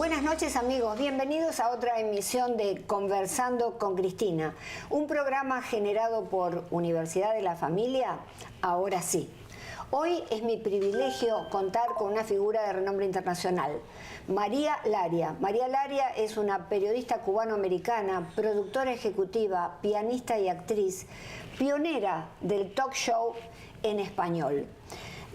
Buenas noches amigos, bienvenidos a otra emisión de Conversando con Cristina, un programa generado por Universidad de la Familia, ahora sí. Hoy es mi privilegio contar con una figura de renombre internacional, María Laria. María Laria es una periodista cubano-americana, productora ejecutiva, pianista y actriz, pionera del talk show en español.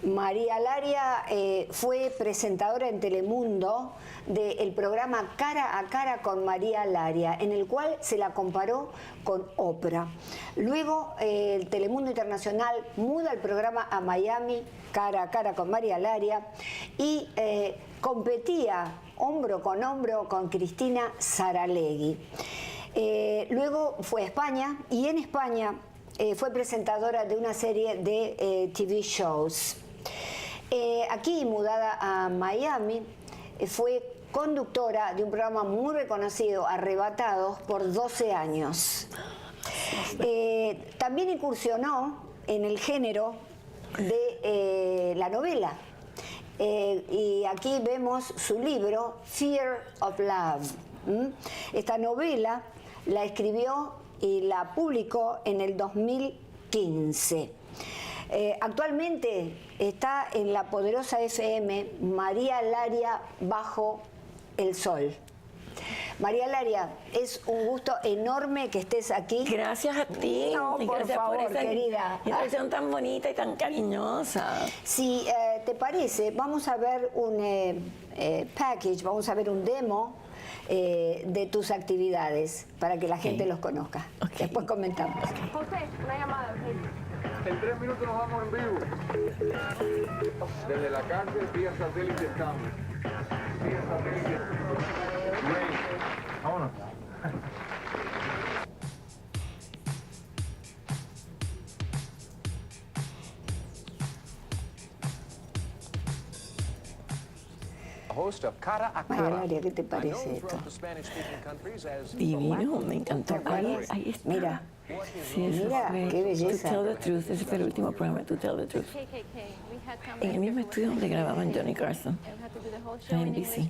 María Laria fue presentadora en Telemundo del programa Cara a Cara con María Laria, en el cual se la comparó con Oprah. Luego el Telemundo Internacional muda el programa a Miami, Cara a Cara con María Laria, y competía hombro con Cristina Saralegui. Luego fue a España, y en España fue presentadora de una serie de TV shows. Aquí, mudada a Miami, fue conductora de un programa muy reconocido, Arrebatados, por 12 años. También incursionó en el género de la novela. Y aquí vemos su libro, Fear of Love. Esta novela la escribió y la publicó en el 2015. Actualmente está en la poderosa FM María Laria Bajo el Sol. María Laria, es un gusto enorme que estés aquí. Gracias a ti. No, por favor, por esa querida. introducción tan bonita y tan cariñosa. Si te parece, vamos a ver un package, vamos a ver un demo de tus actividades para que la gente los conozca. Después comentamos. José, una llamada. En 3 minutos nos vamos en vivo. Desde la cárcel, vía satélite estamos. Vía satélite. Vámonos. María Laria, ¿qué te parece esto? Divino, me encantó. Ahí está. Mira. Sí, eso Mira, fue qué belleza. To Tell the Truth, ese fue el último programa, To Tell the Truth. En el mismo estudio donde grababan Johnny Carson, en NBC.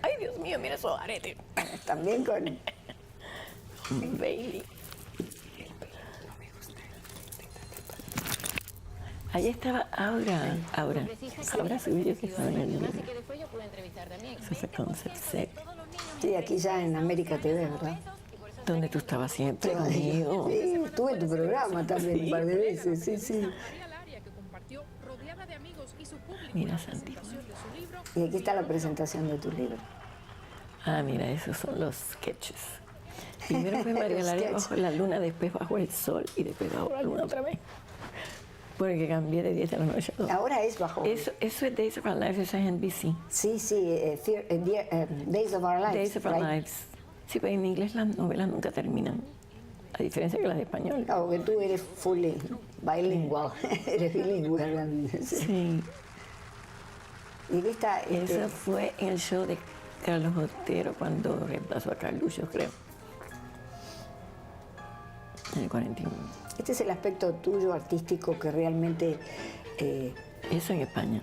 Ay, Dios mío, mira esos aretes. También con... Bailey. Ahí estaba Aura Subillo, que estaba en el libro. Eso fue Concept Sec. Sí, aquí ya en América TV, ¿verdad? Donde tú estabas siempre conmigo. Sí, tuve tu programa también un par de veces, sí. Mira, Santi. Y aquí está la presentación de tu libro. Ah, mira, esos son los sketches. Primero fue María Laria bajo la luna, después bajo el sol y después bajo la luna otra vez. Porque cambié de 10 a la noche. Ahora es bajo. Eso es Days of Our Lives, eso es NBC. Sí, Days of Our Lives. Days of Our Lives. Sí, pero en inglés las novelas nunca terminan, a diferencia que las de español. Claro, que tú eres fully bilingual, eres bilingüe realmente. Sí. Y esta, Eso fue en el show de Carlos Otero cuando reemplazó a Carlucho, creo. En el 41. Este es el aspecto tuyo artístico que realmente... Eso en España.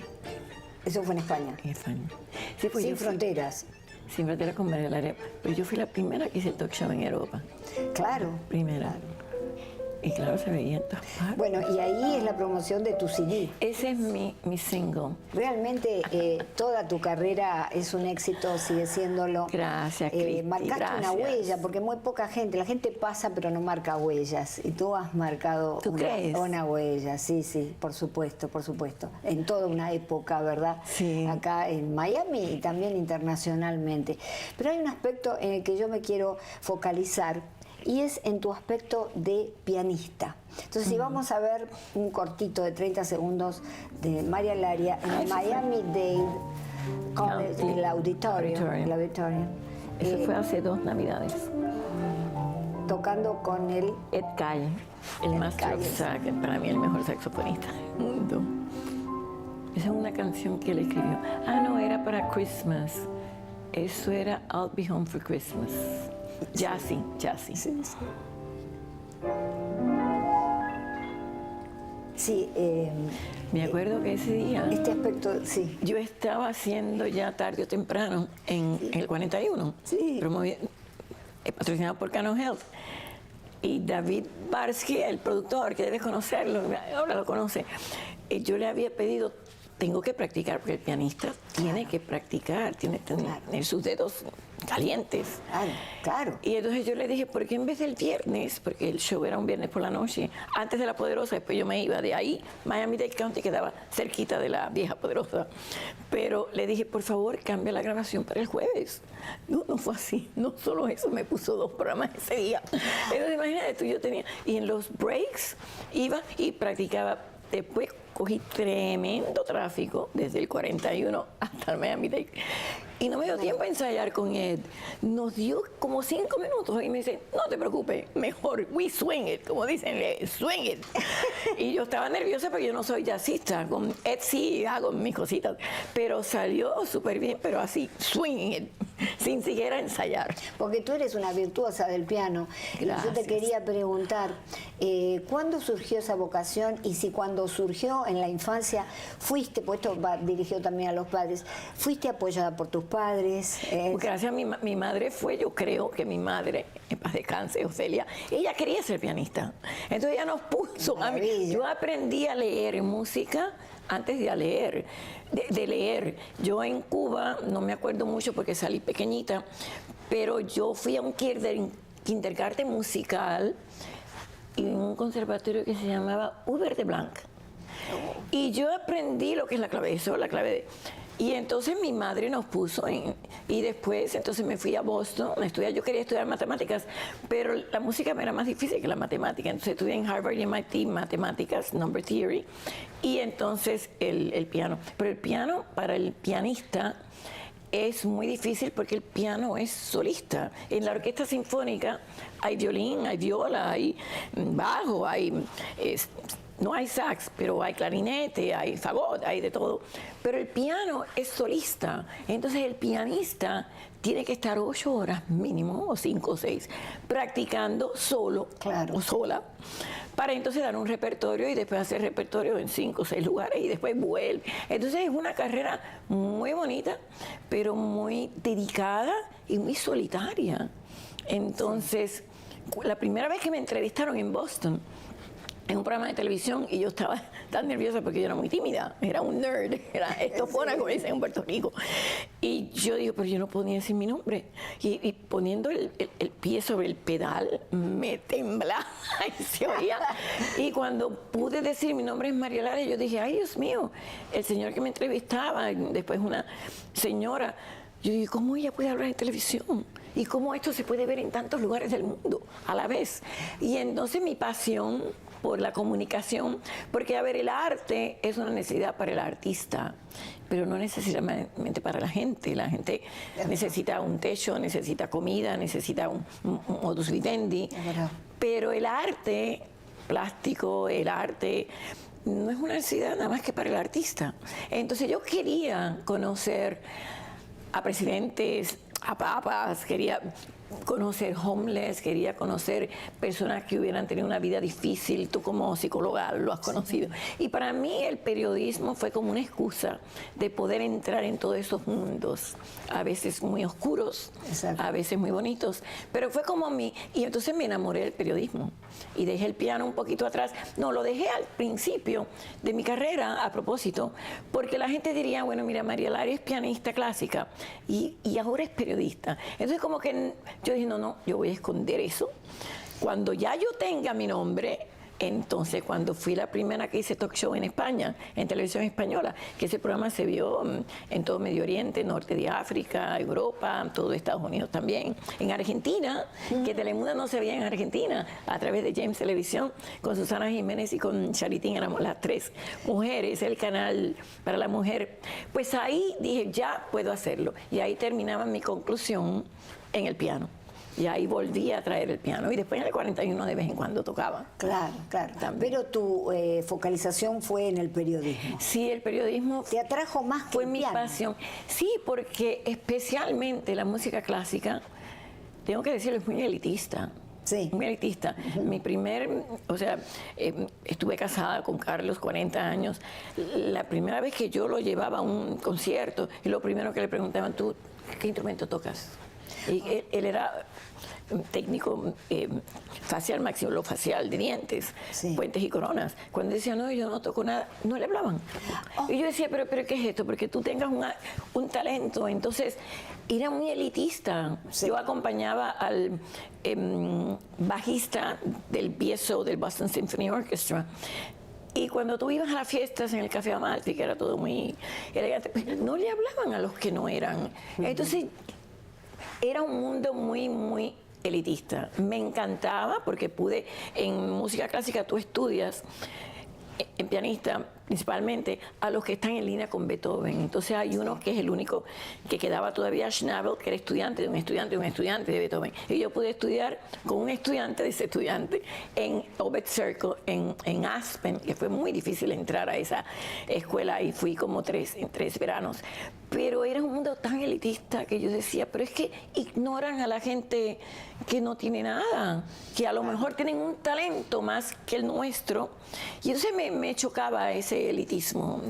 Eso fue en España. En España. Sí, pues Sin fronteras. Sin fronteras con María Laria. Pero yo fui la primera que hice el talk show en Europa. Claro. Primera. Claro. Y claro, se veía en todas partes. Bueno, y ahí es la promoción de tu CD. Ese es mi single. Realmente toda tu carrera es un éxito, sigue siéndolo. Gracias, Cristi, marcaste una gracias. huella, porque muy poca gente, la gente pasa pero no marca huellas. Y tú has marcado una huella, sí, por supuesto. En toda una época, ¿verdad? Sí. Acá en Miami y también internacionalmente. Pero hay un aspecto en el que yo me quiero focalizar, y es en tu aspecto de pianista. Entonces, si vamos a ver un cortito de 30 segundos de María Laria en el Miami-Dade College, en el auditorio. Eso fue hace 2 Navidades. Tocando con el... Ed Calle, el Master of Sax, para mí el mejor saxofonista del mundo. Esa es una canción que él escribió. Ah, no, era para Christmas. Eso era I'll Be Home for Christmas. Jazzy. Sí. Sí, Me acuerdo que ese día este aspecto, sí. yo estaba haciendo ya tarde o temprano en el 41, Sí. patrocinado por Canon Health. Y David Barsky, el productor, que debes conocerlo, ahora lo conoce, yo le había pedido, tengo que practicar, porque el pianista tiene que practicar, tiene que tener sus dedos calientes. Claro, claro. Y entonces yo le dije, ¿por qué en vez del viernes? Porque el show era un viernes por la noche, antes de La Poderosa, después yo me iba de ahí, Miami-Dade County quedaba cerquita de la vieja Poderosa. Pero le dije, por favor, cambia la grabación para el jueves. No, no fue así. No solo eso, me puso 2 programas ese día. Entonces imagínate tú, yo tenía, y en los breaks iba y practicaba. Después cogí tremendo tráfico desde el 41 hasta el Miami-Dade. Y no me dio tiempo a ensayar con Ed. Nos dio como 5 minutos y me dice, no te preocupes, mejor, we swing it, como dicen, swing it. Y yo estaba nerviosa porque yo no soy jazzista. Con Ed sí hago mis cositas, pero salió súper bien, pero así, swinging it, sin siquiera ensayar. Porque tú eres una virtuosa del piano. Gracias. Y yo te quería preguntar, ¿cuándo surgió esa vocación? Y si cuando surgió en la infancia, fuiste, pues esto va dirigido también a los padres, fuiste apoyada por tus padres. Gracias a mi madre fue, yo creo que mi madre, en paz descanse, Ocelia, ella quería ser pianista. Entonces ella nos puso a mí. Maravilla. Yo aprendí a leer música antes de leer. De leer. Yo en Cuba, no me acuerdo mucho porque salí pequeñita, pero yo fui a un kindergarten musical en un conservatorio que se llamaba Hubert de Blanc. Y yo aprendí lo que es la clave de sol, la clave de... Y entonces mi madre nos puso y después entonces me fui a Boston a estudiar. Yo quería estudiar matemáticas, pero la música me era más difícil que la matemática. Entonces estudié en Harvard y MIT matemáticas, number theory, y entonces el piano. Pero el piano para el pianista es muy difícil porque el piano es solista. En la orquesta sinfónica hay violín, hay viola, hay bajo, no hay sax, pero hay clarinete, hay fagot, hay de todo. Pero el piano es solista. Entonces el pianista tiene que estar 8 horas mínimo, o 5 o 6, practicando solo o sola, para entonces dar un repertorio y después hacer repertorio en 5 o 6 lugares y después vuelve. Entonces es una carrera muy bonita, pero muy dedicada y muy solitaria. Entonces, la primera vez que me entrevistaron en Boston, en un programa de televisión, y yo estaba tan nerviosa porque yo era muy tímida, era un nerd, era estofona, como dicen en Puerto Rico. Y yo digo, pero yo no podía decir mi nombre. Y poniendo el pie sobre el pedal, me temblaba y se oía. Y cuando pude decir mi nombre es María Lara, yo dije, ay Dios mío, el señor que me entrevistaba, después una señora, yo digo, ¿cómo ella puede hablar en televisión? ¿Y cómo esto se puede ver en tantos lugares del mundo a la vez? Y entonces mi pasión por la comunicación, porque a ver, el arte es una necesidad para el artista, pero no necesariamente para la gente. La gente necesita un techo, necesita comida, necesita un modus vivendi, pero el arte plástico, el arte no es una necesidad nada más que para el artista. Entonces yo quería conocer a presidentes, a papas, quería conocer homeless, quería conocer personas que hubieran tenido una vida difícil. Tú como psicóloga lo has conocido. Y para mí el periodismo fue como una excusa de poder entrar en todos esos mundos, a veces muy oscuros, a veces muy bonitos, pero fue como y entonces me enamoré del periodismo y dejé el piano un poquito atrás. No, lo dejé al principio de mi carrera a propósito, porque la gente diría, bueno, mira, María Lara es pianista clásica y ahora es periodista. Entonces como que yo dije, no, yo voy a esconder eso. Cuando ya yo tenga mi nombre, entonces cuando fui la primera que hice talk show en España, en televisión española, que ese programa se vio en todo Medio Oriente, norte de África, Europa, todo Estados Unidos también, en Argentina, que Telemundo no se veía en Argentina, a través de James Televisión, con Susana Jiménez y con Charitín, éramos las 3 mujeres, el canal para la mujer. Pues ahí dije, ya puedo hacerlo. Y ahí terminaba mi conclusión en el piano. Y ahí volví a traer el piano. Y después en el 41 de vez en cuando tocaba. Claro. También. Pero tu focalización fue en el periodismo. Sí, el periodismo ¿te atrajo más que fue el mi piano? pasión. Sí, porque especialmente la música clásica, tengo que decirlo, es muy elitista. Sí. Muy elitista. Mi primer, o sea, estuve casada con Carlos 40 años. La primera vez que yo lo llevaba a un concierto, y lo primero que le preguntaban, ¿tú qué instrumento tocas? Y él era un técnico facial, maxilofacial, de dientes, Sí. puentes y coronas. Cuando decía, no, yo no toco nada, no le hablaban. Y yo decía, pero ¿qué es esto? Porque tú tengas un talento. Entonces, era muy elitista. Sí. Yo acompañaba al bajista del BSO, del Boston Symphony Orchestra. Y cuando tú ibas a las fiestas en el Café Amalfi, que era todo muy elegante, pues, no le hablaban a los que no eran. Entonces, era un mundo muy, muy elitista. Me encantaba porque pude, en música clásica tú estudias, en pianista principalmente, a los que están en línea con Beethoven. Entonces hay uno que es el único que quedaba todavía, Schnabel, que era estudiante de un estudiante de un estudiante de Beethoven. Y yo pude estudiar con un estudiante de ese estudiante en Obet Circle, en Aspen, que fue muy difícil entrar a esa escuela y fui como en tres veranos. Pero era un mundo tan elitista que yo decía, pero es que ignoran a la gente que no tiene nada, que a lo mejor tienen un talento más que el nuestro. Y entonces me chocaba ese elitismo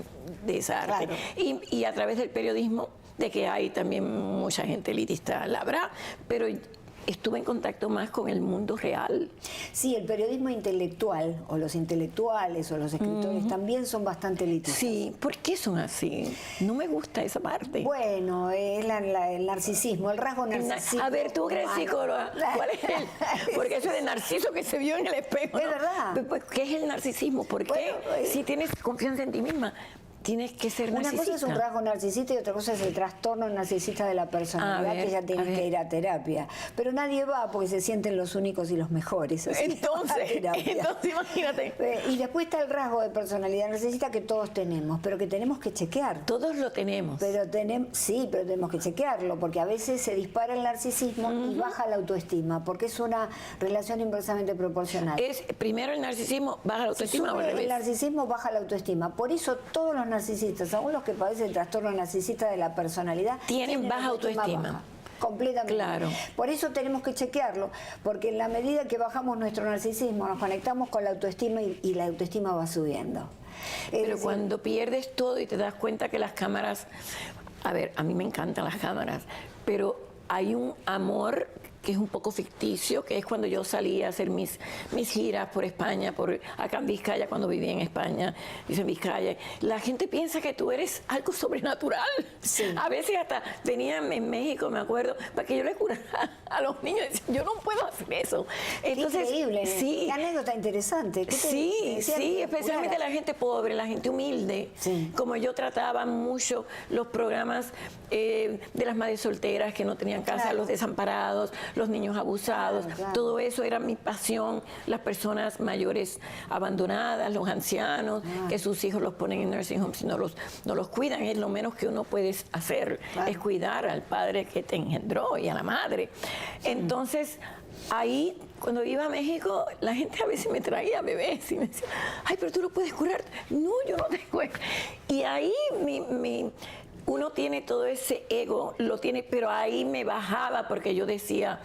de esa arte. Claro. Y a través del periodismo, de que hay también mucha gente elitista, la habrá, pero estuve en contacto más con el mundo real. Sí, el periodismo intelectual, o los intelectuales, o los escritores, también son bastante elitistas. Sí, ¿por qué son así? No me gusta esa parte. Bueno, es el narcisismo, el rasgo narcisismo. A ver, tú que eres humano. psicóloga, ¿cuál es el? Porque eso de narciso que se vio en el espejo. Es ¿no? verdad. Pues, ¿qué es el narcisismo? ¿Por qué? Bueno, Si tienes confianza en ti misma, tienes que ser Una narcisista. cosa es un rasgo narcisista y otra cosa es el trastorno narcisista de la personalidad, A ver, que ya tienes a ver. que ir a terapia. Pero nadie va porque se sienten los únicos y los mejores. Así que va a Entonces, terapia. imagínate. Y después está el rasgo de personalidad narcisista que todos tenemos, pero que tenemos que chequear. Todos lo tenemos. Pero pero tenemos que chequearlo, porque a veces se dispara el narcisismo y baja la autoestima, porque es una relación inversamente proporcional. Es primero el narcisismo, baja la Si autoestima o al sube el revés. narcisismo, baja la autoestima. Por eso todos los narcisistas, aún los que padecen el trastorno narcisista de la personalidad, Tienen baja autoestima. baja, completamente. Claro. Por eso tenemos que chequearlo, porque en la medida que bajamos nuestro narcisismo, nos conectamos con la autoestima y la autoestima va subiendo. Es Pero decir, cuando pierdes todo y te das cuenta que las cámaras, a ver, a mí me encantan las cámaras, pero hay un amor que es un poco ficticio, que es cuando yo salía a hacer mis giras por España, acá en Vizcaya, cuando vivía en España, hice en Vizcaya. La gente piensa que tú eres algo sobrenatural. Sí. A veces hasta venían en México, me acuerdo, para que yo le curara a los niños. Decían, yo no puedo hacer eso. Entonces, qué increíble. sí. Qué anécdota interesante. ¿Qué te Sí, decían sí, que especialmente curara? la gente pobre, la gente humilde. Sí. Como yo trataba mucho los programas de las madres solteras que no tenían casa, Claro. los desamparados, los niños abusados, Claro. todo eso era mi pasión. Las personas mayores abandonadas, los ancianos, que sus hijos los ponen en nursing homes y no los cuidan. Es lo menos que uno puede hacer, Claro. es cuidar al padre que te engendró y a la madre. Entonces, ahí, cuando iba a México, la gente a veces me traía bebés y me decía, ay, pero tú lo puedes curar. No, yo no tengo. Y ahí uno tiene todo ese ego, lo tiene, pero ahí me bajaba porque yo decía,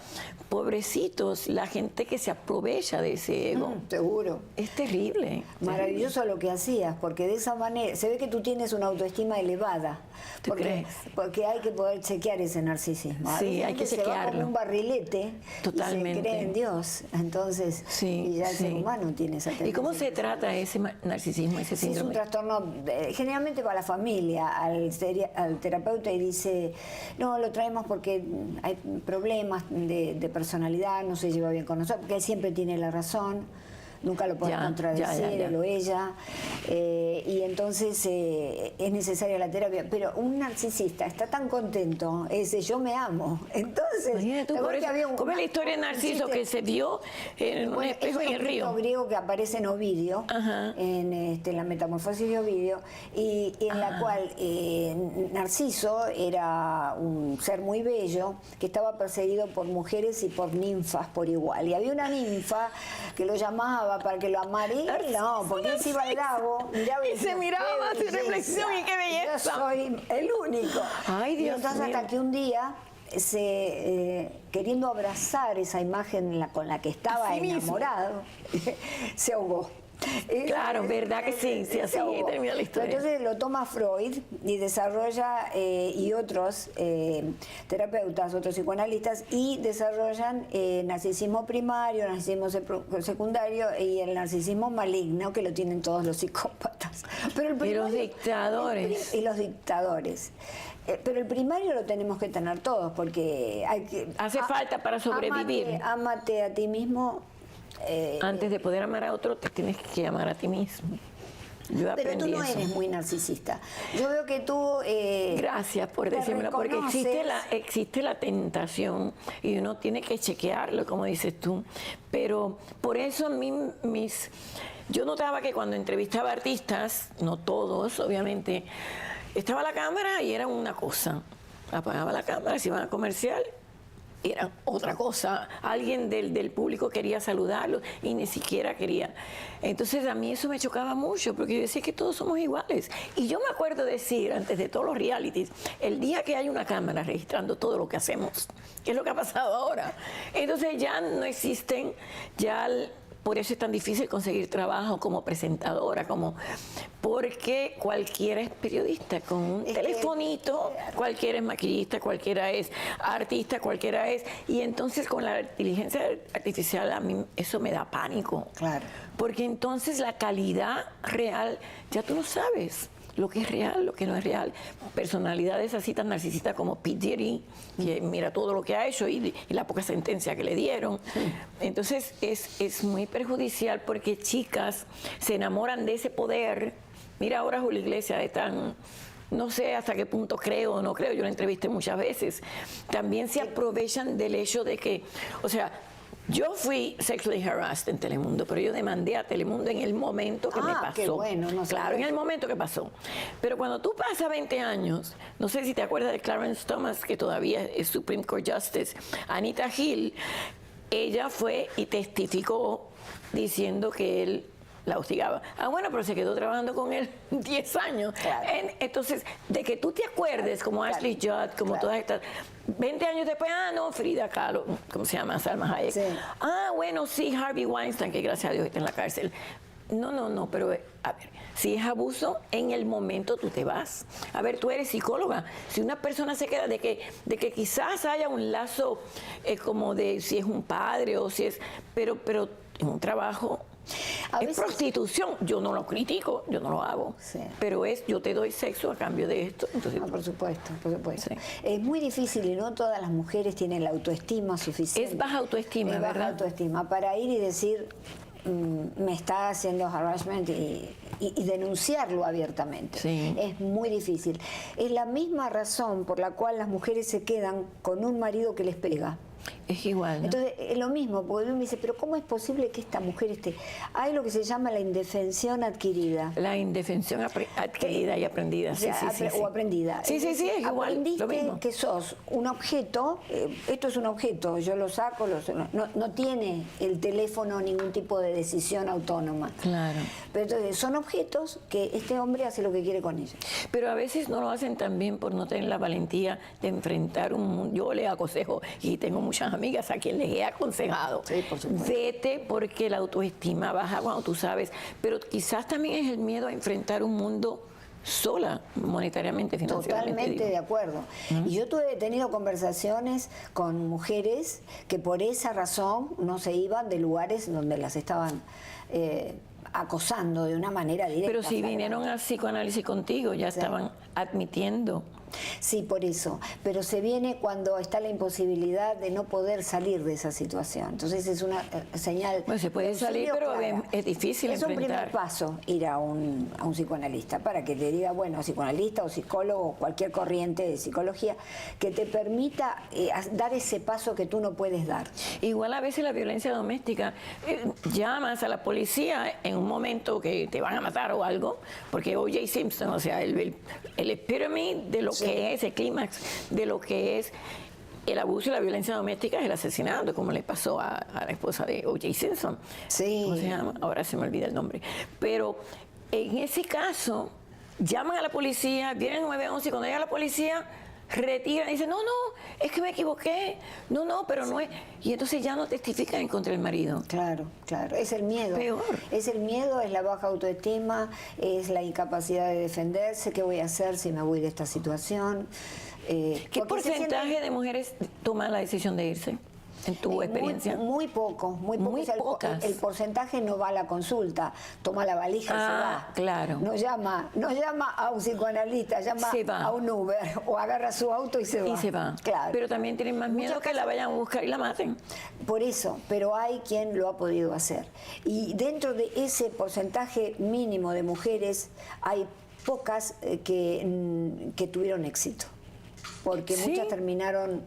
pobrecitos, la gente que se aprovecha de ese ego. Seguro. Es terrible. Maravilloso lo que hacías, porque de esa manera se ve que tú tienes una autoestima elevada. ¿Tú crees? Porque hay que poder chequear ese narcisismo. A Sí, veces la hay que gente se va chequearlo. como un barrilete Totalmente. y se cree en Dios. Entonces, Sí, y ya el sí. ser humano tiene esa tendencia. ¿Y cómo se trata ese narcisismo, ese Sí, es un síndrome? trastorno, generalmente va a la familia, al terapeuta y dice, no, lo traemos porque hay problemas de personalidad, no se lleva bien con nosotros, porque él siempre tiene la razón, nunca lo puede Ya, contradecir, ya. él o ella, y entonces es necesaria la terapia. Pero un narcisista está tan contento, ese yo me amo. Entonces, Imagínate tú, ¿te acuerdas por que eso, había un- ¿cómo es la historia de un Narciso chiste? que se vio en un Bueno, espejo es en un el río? escrito griego que aparece en Ovidio, Ajá. en la Metamorfosis de Ovidio, y en la cual Narciso era un ser muy bello que estaba perseguido por mujeres y por ninfas por igual. Y había una ninfa que lo llamaba para que lo amara. Y él no, porque él se iba al lago, miraba Y decía, se miraba "Qué a su reflexión y qué belleza". Yo soy el único. Ay, Y Dios entonces mío. hasta que un día queriendo abrazar esa imagen con la que estaba Así mismo. enamorado, se ahogó. Claro, ¿verdad que sí? Sí, así ahogó. termina la historia. Entonces lo toma Freud y desarrolla, y otros terapeutas, otros psicoanalistas, y desarrollan narcisismo primario, narcisismo secundario y el narcisismo maligno, que lo tienen todos los psicópatas. Pero el Y primario- los dictadores. Y los dictadores. Pero el primario lo tenemos que tener todos, porque hay que... Hace falta para sobrevivir. Ámate a ti mismo. Antes de poder amar a otro, te tienes que amar a ti mismo. Yo Pero aprendí tú no eso. eres muy narcisista. Yo veo que tú... Gracias por te decírmelo, porque reconoces. existe la tentación y uno tiene que chequearlo, como dices tú. Pero por eso a mí yo notaba que cuando entrevistaba artistas, no todos, obviamente, estaba la cámara y era una cosa. Apagaba la cámara, se iban a comercial, era otra cosa. Alguien del público quería saludarlo y ni siquiera quería. Entonces a mí eso me chocaba mucho, porque yo decía que todos somos iguales. Y yo me acuerdo decir, antes de todos los realities, el día que hay una cámara registrando todo lo que hacemos, que es lo que ha pasado ahora, entonces ya no existen, por eso es tan difícil conseguir trabajo como presentadora, porque cualquiera es periodista, con un Es que- telefonito, cualquiera es maquillista, cualquiera es artista, cualquiera es... Y entonces con la inteligencia artificial a mí eso me da pánico. Claro. Porque entonces la calidad real, ya tú no sabes lo que es real, lo que no es real. Personalidades así tan narcisistas como P. Diddy, que mira todo lo que ha hecho y la poca sentencia que le dieron. Entonces es muy perjudicial porque chicas se enamoran de ese poder. Mira ahora Julio Iglesias están... No sé hasta qué punto creo o no creo, yo la entrevisté muchas veces. También se aprovechan del hecho de que, o sea, yo fui sexually harassed en Telemundo, pero yo demandé a Telemundo en el momento que me pasó. Qué bueno, no Claro, sabía. en el momento que pasó. Pero cuando tú pasas 20 años, no sé si te acuerdas de Clarence Thomas, que todavía es Supreme Court Justice, Anita Hill, ella fue y testificó diciendo que él la hostigaba. Ah, bueno, pero se quedó trabajando con él 10 años. Claro. Entonces, de que tú te acuerdes, como Claro. Ashley Judd, como Claro. todas estas, 20 años después, no, Frida Kahlo, ¿cómo se llama? Salma Hayek. Sí. Bueno, sí, Harvey Weinstein, que gracias a Dios está en la cárcel. No, pero a ver, si es abuso, en el momento tú te vas. A ver, tú eres psicóloga. Si una persona se queda de que quizás haya un lazo como de si es un padre o si es, pero en un trabajo A es veces- prostitución. Yo no lo critico, yo no lo hago. Sí. Pero yo te doy sexo a cambio de esto. Entonces, Por supuesto, por supuesto. Sí. Es muy difícil y no todas las mujeres tienen la autoestima suficiente. Es baja autoestima, Es baja ¿verdad? autoestima para ir y decir, me está haciendo harassment y denunciarlo abiertamente. Sí. Es muy difícil. Es la misma razón por la cual las mujeres se quedan con un marido que les pega. es igual, ¿no? Entonces, es lo mismo, porque uno me dice, pero ¿cómo es posible que esta mujer esté? Hay lo que se llama la indefensión adquirida. La indefensión adquirida y aprendida. O Sí, sea, sí, sí. o aprendida. Sí, sí, sí, es igual. Aprendiste Lo mismo. que sos un objeto, esto es un objeto, yo lo saco, no tiene el teléfono ningún tipo de decisión autónoma. Claro. Pero entonces son objetos que este hombre hace lo que quiere con ellos. Pero a veces no lo hacen también por no tener la valentía de enfrentar un mundo. Yo les aconsejo, y tengo muchas amigas a quien les he aconsejado, Sí, por supuesto. vete porque la autoestima baja cuando tú sabes, pero quizás también es el miedo a enfrentar un mundo sola, monetariamente, financieramente. Totalmente digo. de acuerdo. Y yo he tenido conversaciones con mujeres que por esa razón no se iban de lugares donde las estaban acosando de una manera directa. Pero si flagrante. vinieron al psicoanálisis contigo, ya estaban admitiendo. Sí, por eso. Pero se viene cuando está la imposibilidad de no poder salir de esa situación. Entonces es una señal. Bueno, se puede de salir, auxilio pero clara. es difícil Es un enfrentar. primer paso ir a un psicoanalista para que te diga, bueno, psicoanalista o psicólogo o cualquier corriente de psicología que te permita dar ese paso que tú no puedes dar. Igual a veces la violencia doméstica, llamas a la policía en un momento que te van a matar o algo, porque O.J. Simpson, o sea, el epítome de lo que es, el clímax de lo que es el abuso y la violencia doméstica es el asesinato, como le pasó a la esposa de O.J. Simpson. Sí. ¿Cómo se llama? Ahora se me olvida el nombre. Pero en ese caso, llaman a la policía, viene el 911 y cuando llega la policía, retira y dice, no, es que me equivoqué, no, pero no es. Y entonces ya no testifican en contra del marido. Claro, es el miedo. Peor. Es el miedo, es la baja autoestima, es la incapacidad de defenderse. ¿Qué voy a hacer si me voy de esta situación? ¿Qué porcentaje de mujeres toman la decisión de irse? En tu experiencia. Muy poco. Muy pocas. El porcentaje no va a la consulta, toma la valija y se va. Claro. No llama a un psicoanalista, llama a un Uber o agarra su auto y se va. Y se va. Claro. Pero también tienen más miedo que la vayan a buscar y la maten. Por eso, pero hay quien lo ha podido hacer. Y dentro de ese porcentaje mínimo de mujeres hay pocas que tuvieron éxito. Porque ¿Sí? muchas terminaron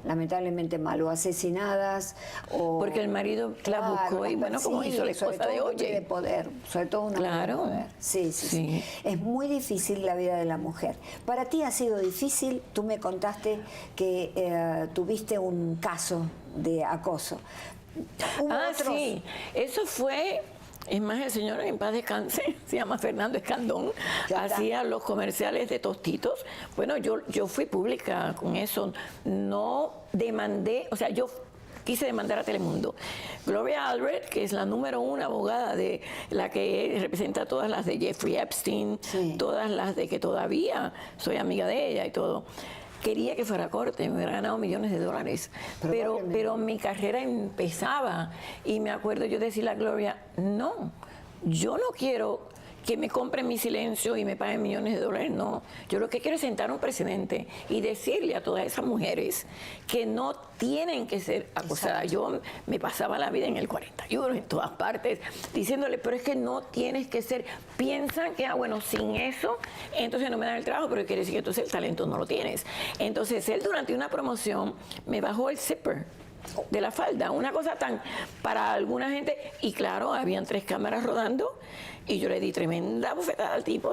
lamentablemente mal, o asesinadas, o... Porque el marido la buscó y bueno, como hizo la esposa de Oye. De poder, sobre todo una mujer de poder. Sí. Es muy difícil la vida de la mujer. Para ti ha sido difícil, tú me contaste que tuviste un caso de acoso. Sí, eso fue... Es más, el señor en paz descanse, se llama Fernando Escandón, hacía los comerciales de Tostitos. Bueno, yo fui pública con eso, no demandé, o sea, yo quise demandar a Telemundo. Gloria Albert, que es la número 1 abogada de la que representa todas las de Jeffrey Epstein, todas las de que todavía soy amiga de ella y todo. Quería que fuera a corte, me hubiera ganado millones de dólares, pero mi carrera empezaba y me acuerdo yo decirle a Gloria, no, yo no quiero que me compren mi silencio y me paguen millones de dólares, no. Yo lo que quiero es sentar un precedente y decirle a todas esas mujeres que no tienen que ser acosadas. Exacto. Yo me pasaba la vida en el 41, en todas partes, diciéndole, pero es que no tienes que ser. Piensan que, bueno, sin eso, entonces no me dan el trabajo, pero quiere decir que entonces el talento no lo tienes. Entonces él durante una promoción me bajó el zipper de la falda, una cosa tan para alguna gente, y claro, habían 3 cámaras rodando y yo le di tremenda bofetada al tipo,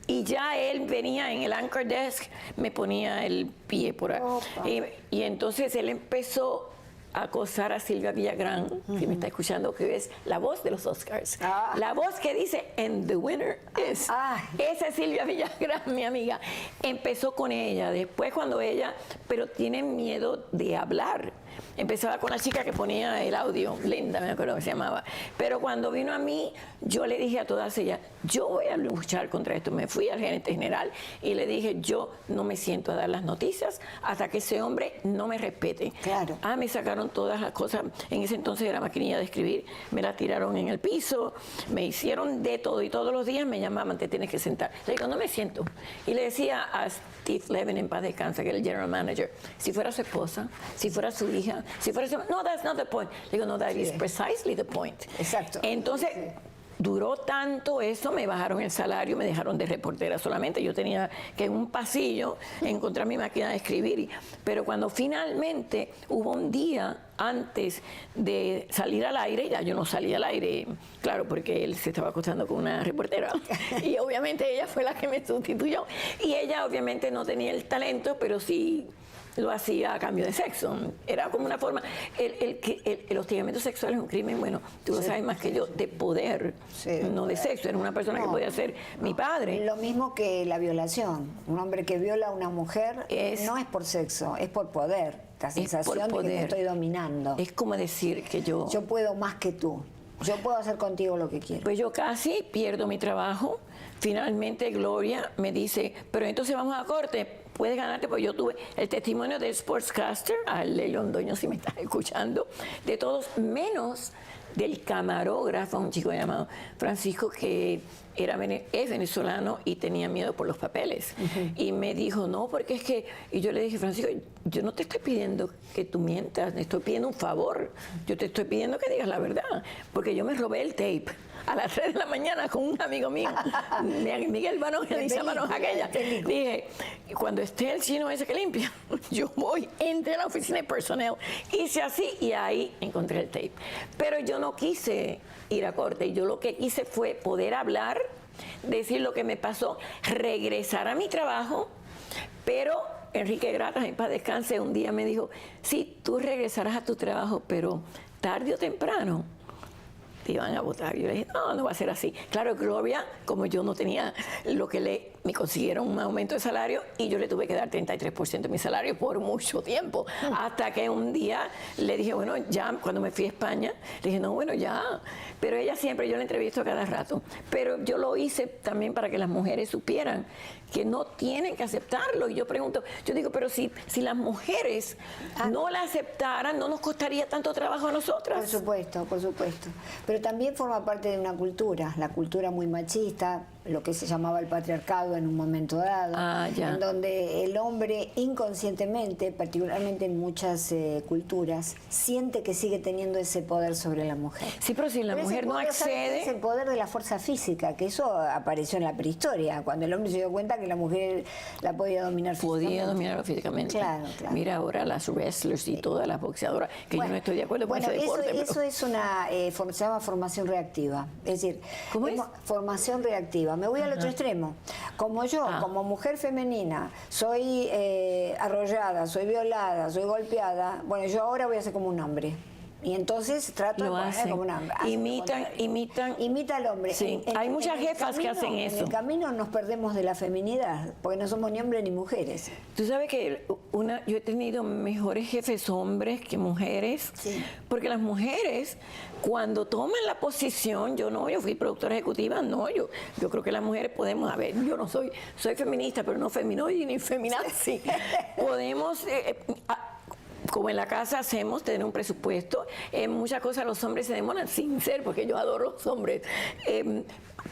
y ya él venía en el anchor desk, me ponía el pie por ahí, y entonces él empezó a acosar a Silvia Villagrán, que me está escuchando, que es la voz de los Oscars. La voz que dice, and the winner is. Esa es Silvia Villagrán, mi amiga. Empezó con ella, después cuando ella, pero tiene miedo de hablar. Empezaba con la chica que ponía el audio, Linda, me acuerdo que se llamaba. Pero cuando vino a mí, yo le dije a todas ellas, yo voy a luchar contra esto. Me fui al gerente general y le dije, yo no me siento a dar las noticias hasta que ese hombre no me respete. Claro. Me sacaron todas las cosas. En ese entonces era maquinilla de escribir. Me la tiraron en el piso, me hicieron de todo y todos los días me llamaban, te tienes que sentar. Le digo, no me siento. Y le decía a Steve Levin, en paz descansa, que era el general manager, si fuera su esposa, si fuera su hija, si fuera su... No, that's not the point. Le digo, no, that is precisely the point. Exacto. Entonces, duró tanto eso, me bajaron el salario, me dejaron de reportera solamente. Yo tenía que en un pasillo encontrar mi máquina de escribir. Pero cuando finalmente hubo un día antes de salir al aire, ya yo no salí al aire, claro, porque él se estaba acostando con una reportera. Y obviamente ella fue la que me sustituyó. Y ella obviamente no tenía el talento, pero sí lo hacía a cambio de sexo. Era como una forma... El hostigamiento sexual es un crimen, bueno, tú lo sabes más que yo, de poder, no de sexo. Era una persona que podía ser mi padre. Lo mismo que la violación. Un hombre que viola a una mujer no es por sexo, es por poder. La sensación de que te estoy dominando. Es como decir que yo... Yo puedo más que tú. Yo puedo hacer contigo lo que quiero. Pues yo casi pierdo mi trabajo. Finalmente Gloria me dice, pero entonces vamos a corte, puedes ganarte, porque yo tuve el testimonio del sportscaster, al Ley Londoño, si me estás escuchando, de todos, menos del camarógrafo, un chico llamado Francisco, que es venezolano y tenía miedo por los papeles. Y me dijo, no, porque es que... Y yo le dije, Francisco, yo no te estoy pidiendo que tú mientas, te estoy pidiendo un favor. Yo te estoy pidiendo que digas la verdad, porque yo me robé el tape a las 3 de la mañana con un amigo mío, Miguel Barón, y Elisa Barón, aquella. Dije, cuando esté el chino ese que limpia, yo voy, entré a la oficina de personal, hice así y ahí encontré el tape. Pero yo no quise ir a corte, yo lo que quise fue poder hablar, decir lo que me pasó, regresar a mi trabajo, pero Enrique Gratas, en paz descanse, un día me dijo, sí, tú regresarás a tu trabajo, pero tarde o temprano te iban a votar. Yo le dije, no, no va a ser así. Claro, Gloria, como yo no tenía lo que me consiguieron un aumento de salario y yo le tuve que dar 33% de mi salario por mucho tiempo. Hasta que un día le dije, bueno, ya, cuando me fui a España, le dije, no, bueno, ya. Pero ella siempre, yo la entrevisto cada rato. Pero yo lo hice también para que las mujeres supieran que no tienen que aceptarlo. Y yo pregunto, yo digo, pero si las mujeres no la aceptaran, no nos costaría tanto trabajo a nosotras. Por supuesto, por supuesto. Pero también forma parte de una cultura, la cultura muy machista, lo que se llamaba el patriarcado en un momento dado, en donde el hombre inconscientemente, particularmente en muchas culturas, siente que sigue teniendo ese poder sobre la mujer. Sí, pero si la mujer no accede... Es el poder de la fuerza física, que eso apareció en la prehistoria, cuando el hombre se dio cuenta que la mujer la podía dominar físicamente. Podía dominarlo físicamente. Claro, claro. Mira ahora las wrestlers y todas las boxeadoras, que yo no estoy de acuerdo con ese deporte. Eso es una, se llama formación reactiva. Es decir, ¿cómo es? Formación reactiva. Me voy al otro extremo. Como yo, como mujer femenina, soy arrollada, soy violada, soy golpeada, bueno, yo ahora voy a ser como un hombre. Y entonces trato de poner como una... Imita al hombre. Sí. Hay muchas jefas que hacen eso. En el camino nos perdemos de la feminidad, porque no somos ni hombres ni mujeres. Tú sabes que yo he tenido mejores jefes hombres que mujeres, porque las mujeres, cuando toman la posición, yo fui productora ejecutiva, yo creo que las mujeres podemos, yo no soy feminista, pero no feminoide ni feminazi. Podemos... como en la casa hacemos, tener un presupuesto, en muchas cosas los hombres se demoran sin ser, porque yo adoro los hombres,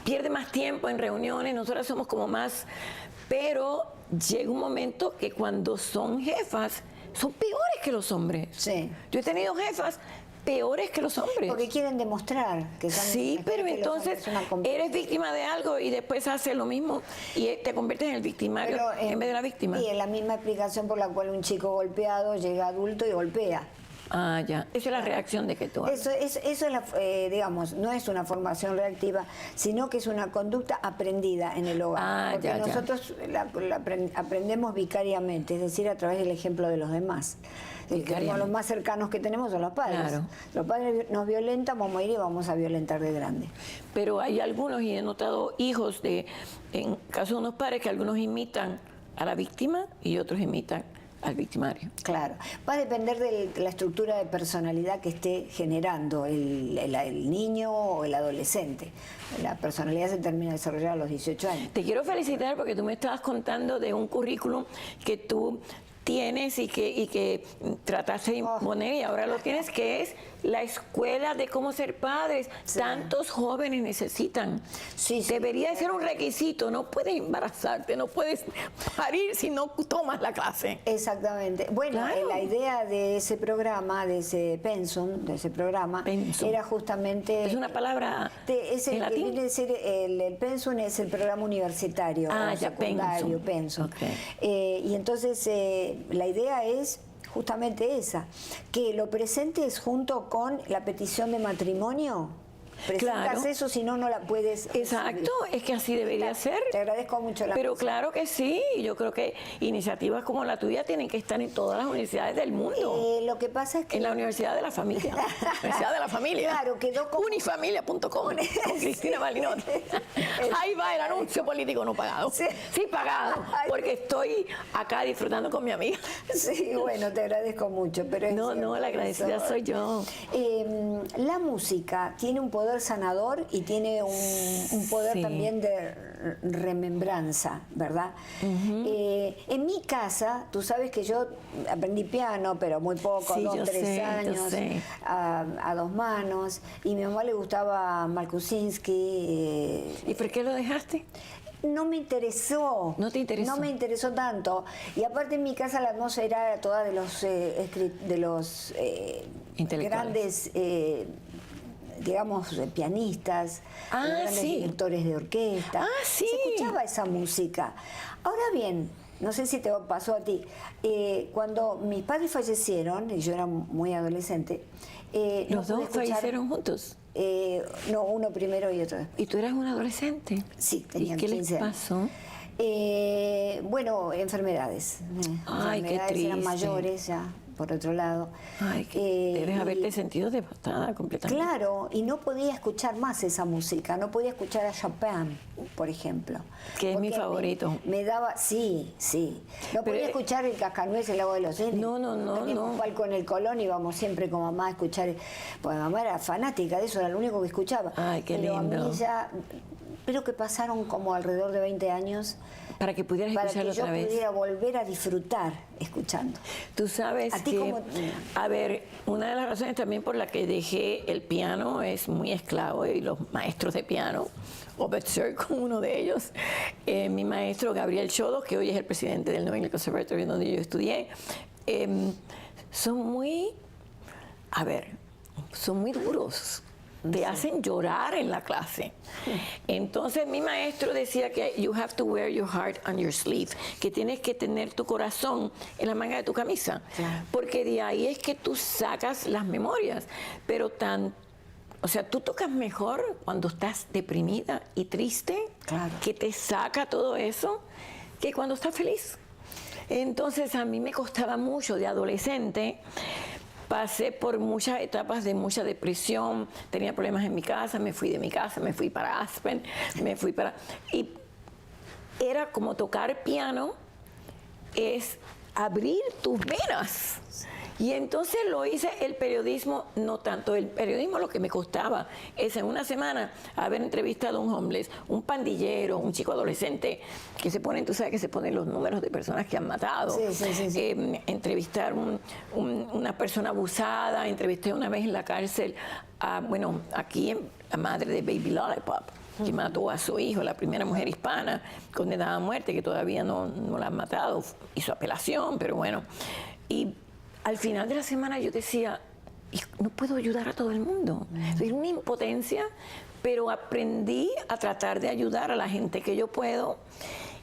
pierde más tiempo en reuniones, nosotras somos como más, pero llega un momento que cuando son jefas, son peores que los hombres. Sí. Yo he tenido jefas peores que los hombres. Porque quieren demostrar que son... Sí, pero entonces eres víctima de algo y después haces lo mismo y te conviertes en el victimario en vez de la víctima. Y es la misma explicación por la cual un chico golpeado llega adulto y golpea. Ah, ya. Esa es la reacción de que tú haces. Eso es digamos, no es una formación reactiva, sino que es una conducta aprendida en el hogar. Porque nosotros aprendemos vicariamente, es decir, a través del ejemplo de los demás. Los más cercanos que tenemos son los padres. Claro. Los padres nos violentan, vamos a ir y vamos a violentar de grande. Pero hay algunos, y he notado hijos en caso de unos padres, que algunos imitan a la víctima y otros imitan al victimario. Claro. Va a depender de la estructura de personalidad que esté generando el niño o el adolescente. La personalidad se termina de desarrollar a los 18 años. Te quiero felicitar porque tú me estabas contando de un currículum que tú tienes y que trataste de imponer y ahora lo tienes, que es la escuela de cómo ser padres. Sí. Tantos jóvenes necesitan. Sí, debería de ser un requisito. No puedes embarazarte, no puedes parir si no tomas la clase. Exactamente. Bueno, claro. La idea de ese programa, de ese pensum, era justamente... ¿Es una palabra en latín? Viene a ser el pensum es el programa universitario, secundario, pensum. Okay. Y entonces la idea es justamente esa, que lo presentes junto con la petición de matrimonio. Presentas eso, si no, no la puedes recibir. Exacto, es que así debería ser. Te agradezco mucho la Pero claro que sí, yo creo que iniciativas como la tuya tienen que estar en todas las universidades del mundo. Lo que pasa es que... En la Universidad de la Familia. Universidad de la Familia. Claro, quedó como... Unifamilia.com con Cristina Malinot. Ahí va el anuncio político no pagado. Sí, pagado, porque estoy acá disfrutando con mi amiga. Sí, bueno, te agradezco mucho. Pero no, la agradecida soy yo. La música tiene un poder sanador y tiene un poder también de remembranza, ¿verdad? En mi casa, tú sabes que yo aprendí piano, pero muy poco, 2, 3 años, a 2 manos, y a mi mamá le gustaba Markusinski. ¿Y por qué lo dejaste? No me interesó. ¿No te interesó? No me interesó tanto. Y aparte en mi casa la atmósfera era toda de los grandes... digamos, pianistas, grandes directores de orquesta. Se escuchaba esa música. Ahora bien, no sé si te pasó a ti, cuando mis padres fallecieron, y yo era muy adolescente... ¿Los dos fallecieron juntos? No, uno primero y otro después. ¿Y tú eras una adolescente? Sí, tenía 15 años. ¿Qué les pasó? Bueno, enfermedades. Ay, enfermedades qué triste. Eran mayores ya. por otro lado. Ay, que debes haberte sentido devastada completamente. Claro, y no podía escuchar más esa música, no podía escuchar a Chopin, por ejemplo. Que es mi Porque favorito. Me daba, sí. No podía escuchar el Cascanueces, el Lago de los Cisnes. No. Teníamos palco en el Colón, íbamos siempre con mamá a escuchar, pues mamá era fanática de eso, era lo único que escuchaba. Ay, qué Pero lindo. a mí ya, creo que pasaron como alrededor de 20 años Para que pudieras para que escucharlo yo otra vez. pudiera volver a disfrutar escuchando. Tú sabes ¿A ti que, cómo? a ver, una de las razones también por la que dejé el piano es muy esclavo y los maestros de piano, Obetzer con uno de ellos, mi maestro Gabriel Chodos, que hoy es el presidente del New England Conservatory donde yo estudié, son muy duros. Te hacen llorar en la clase. Entonces mi maestro decía que you have to wear your heart on your sleeve, que tienes que tener tu corazón en la manga de tu camisa, porque de ahí es que tú sacas las memorias. Pero o sea, tú tocas mejor cuando estás deprimida y triste, que te saca todo eso, que cuando estás feliz. Entonces a mí me costaba mucho de adolescente. Pasé por muchas etapas de mucha depresión, tenía problemas en mi casa, me fui de mi casa, me fui para Aspen, y era como tocar piano, es abrir tus venas. Y entonces lo hice, el periodismo, no tanto. El periodismo lo que me costaba es en una semana haber entrevistado a un homeless, un pandillero, un chico adolescente, que se ponen, tú sabes que se ponen los números de personas que han matado. Sí. Entrevistar una persona abusada, entrevisté una vez en la cárcel, aquí la madre de Baby Lollipop, que mató a su hijo, la primera mujer hispana condenada a muerte, que todavía no la han matado, hizo apelación, pero bueno. Y al final de la semana yo decía, no puedo ayudar a todo el mundo. Es una impotencia, pero aprendí a tratar de ayudar a la gente que yo puedo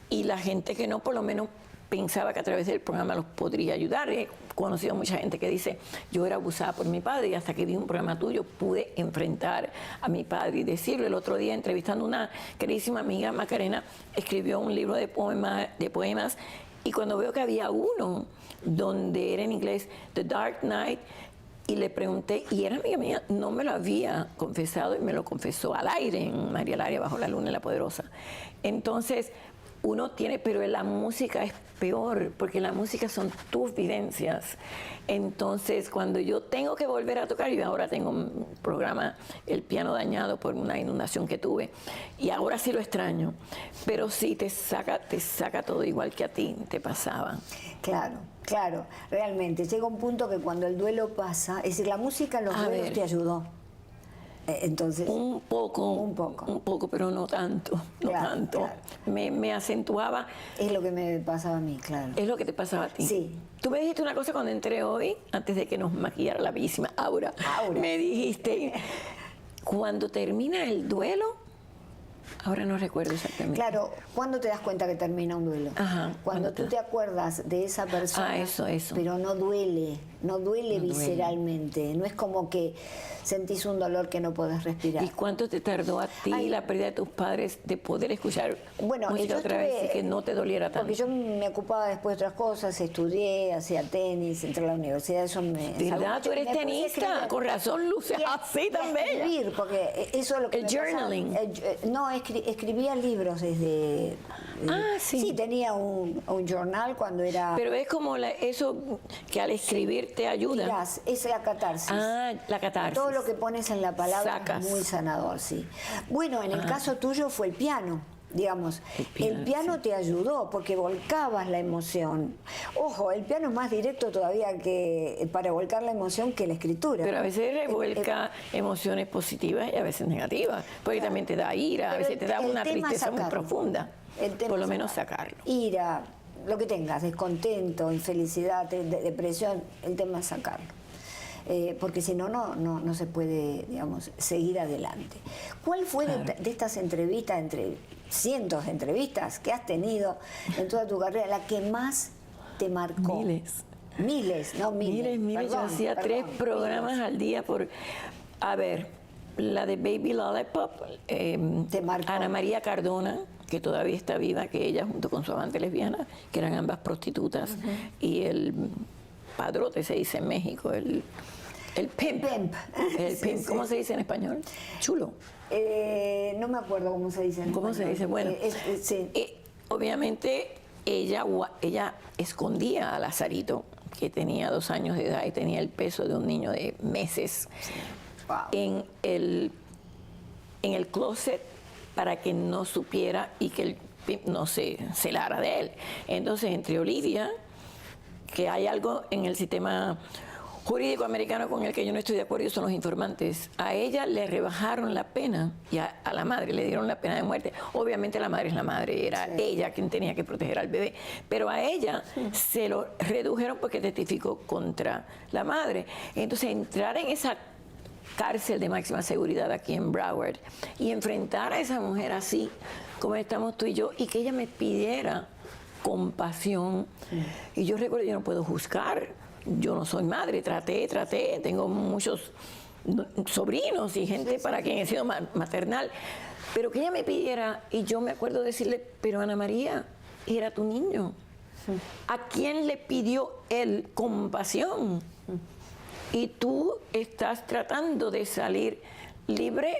y la gente que no, por lo menos pensaba que a través del programa los podría ayudar. He conocido a mucha gente que dice, yo era abusada por mi padre y hasta que vi un programa tuyo pude enfrentar a mi padre y decirlo. El otro día, entrevistando a una queridísima amiga, Macarena, escribió un libro de poemas y cuando veo que había uno donde era en inglés, The Dark Knight, y le pregunté, y era amiga mía, no me lo había confesado y me lo confesó al aire en María Laria, Bajo la Luna y la Poderosa. Entonces, uno tiene, pero la música es peor, porque la música son tus vivencias. Entonces, cuando yo tengo que volver a tocar, yo ahora tengo un programa, El Piano Dañado, por una inundación que tuve, y ahora sí lo extraño, pero sí te saca todo igual que a ti te pasaba. Claro, realmente. Llega un punto que cuando el duelo pasa, es decir, la música en los duelos te ayudó. Entonces, un poco, pero no tanto, Claro. Me acentuaba. Es lo que me pasaba a mí, claro. Es lo que te pasaba a ti. Sí. Tú me dijiste una cosa cuando entré hoy, antes de que nos maquillara la bellísima Aura. Me dijiste, cuando termina el duelo, ahora no recuerdo exactamente. Claro, ¿cuándo te das cuenta que termina un duelo? Cuando tú te acuerdas de esa persona, eso. Pero no duele visceralmente. No es como que sentís un dolor que no podés respirar. ¿Y cuánto te tardó a ti la pérdida de tus padres de poder escuchar música otra vez y que no te doliera tanto? Porque yo me ocupaba después de otras cosas, estudié, hacía tenis, entré a la universidad, eso me... ¿Verdad? Tú eres tenista, con razón luces así también. Escribir, porque eso es lo que el journaling. Escribía libros desde... Sí, tenía un journal cuando era... Pero es como eso que al escribir te ayuda. Es la catarsis. La catarsis. Todo lo que pones en la palabra es muy sanador, sí. Bueno, en el caso tuyo fue el piano. Digamos, el piano te ayudó porque volcabas la emoción. Ojo, el piano es más directo todavía que para volcar la emoción que la escritura. Pero a veces revuelca emociones positivas y a veces negativas, porque también te da ira, a veces te da una tristeza muy profunda. Por lo menos sacarlo. Ira, lo que tengas, descontento, infelicidad, depresión, el tema es sacarlo. Porque si no, no se puede, digamos, seguir adelante. ¿Cuál fue de estas entrevistas, entre cientos de entrevistas que has tenido en toda tu carrera, la que más te marcó? Miles. Miles. Perdón, yo hacía 3 programas al día a ver, la de Baby Lollipop, Ana María Cardona, que todavía está viva, que ella junto con su amante lesbiana, que eran ambas prostitutas, y el padrote, se dice en México, el pimp. El Sí, pimp, sí. ¿cómo se dice en español? Chulo. No me acuerdo cómo se dice. ¿Cómo se dice? Bueno, sí. obviamente ella escondía a Lazarito, que tenía 2 años de edad y tenía el peso de un niño de meses, Wow. en el closet para que no supiera y que el pimp no se celara de él. Entonces, entre Olivia, que hay algo en el sistema jurídico americano con el que yo no estoy de acuerdo, son los informantes. A ella le rebajaron la pena y a la madre le dieron la pena de muerte. Obviamente la madre es la madre, era ella quien tenía que proteger al bebé, pero a ella se lo redujeron porque testificó contra la madre. Entonces, entrar en esa cárcel de máxima seguridad aquí en Broward y enfrentar a esa mujer así como estamos tú y yo, y que ella me pidiera compasión. Y yo recuerdo, yo no puedo juzgar, yo no soy madre, traté, tengo muchos sobrinos y gente para quien he sido maternal, pero que ella me pidiera, y yo me acuerdo decirle, pero Ana María, era tu niño. ¿A quién le pidió él compasión? Y tú estás tratando de salir libre,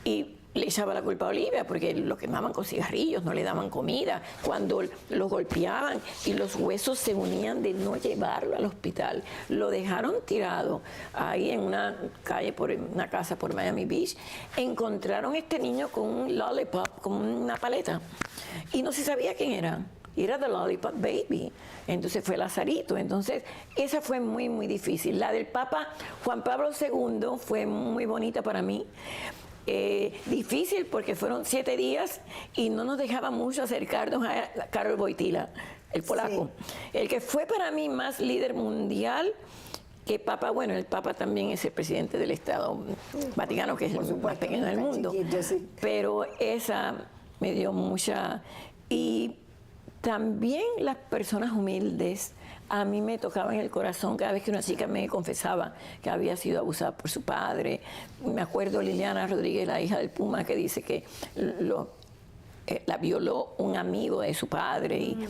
y le echaba la culpa a Olivia porque lo quemaban con cigarrillos, no le daban comida, cuando los golpeaban y los huesos se unían de no llevarlo al hospital. Lo dejaron tirado ahí en una calle, una casa por Miami Beach. Encontraron este niño con un lollipop, con una paleta, y no se sabía quién era. Y era The Lollipop Baby. Entonces fue Lazarito. Entonces esa fue muy, muy difícil. La del Papa Juan Pablo II fue muy bonita para mí. Difícil porque fueron 7 días y no nos dejaba mucho acercarnos a Karol Wojtyla, el polaco. Sí. El que fue para mí más líder mundial que Papa. Bueno, el Papa también es el presidente del Estado Vaticano, que es el más pequeño del mundo. Chiquito, sí. Pero esa me dio mucha... Y también las personas humildes a mí me tocaban el corazón cada vez que una chica me confesaba que había sido abusada por su padre. Me acuerdo Liliana Rodríguez, la hija del Puma, que dice que la violó un amigo de su padre. Y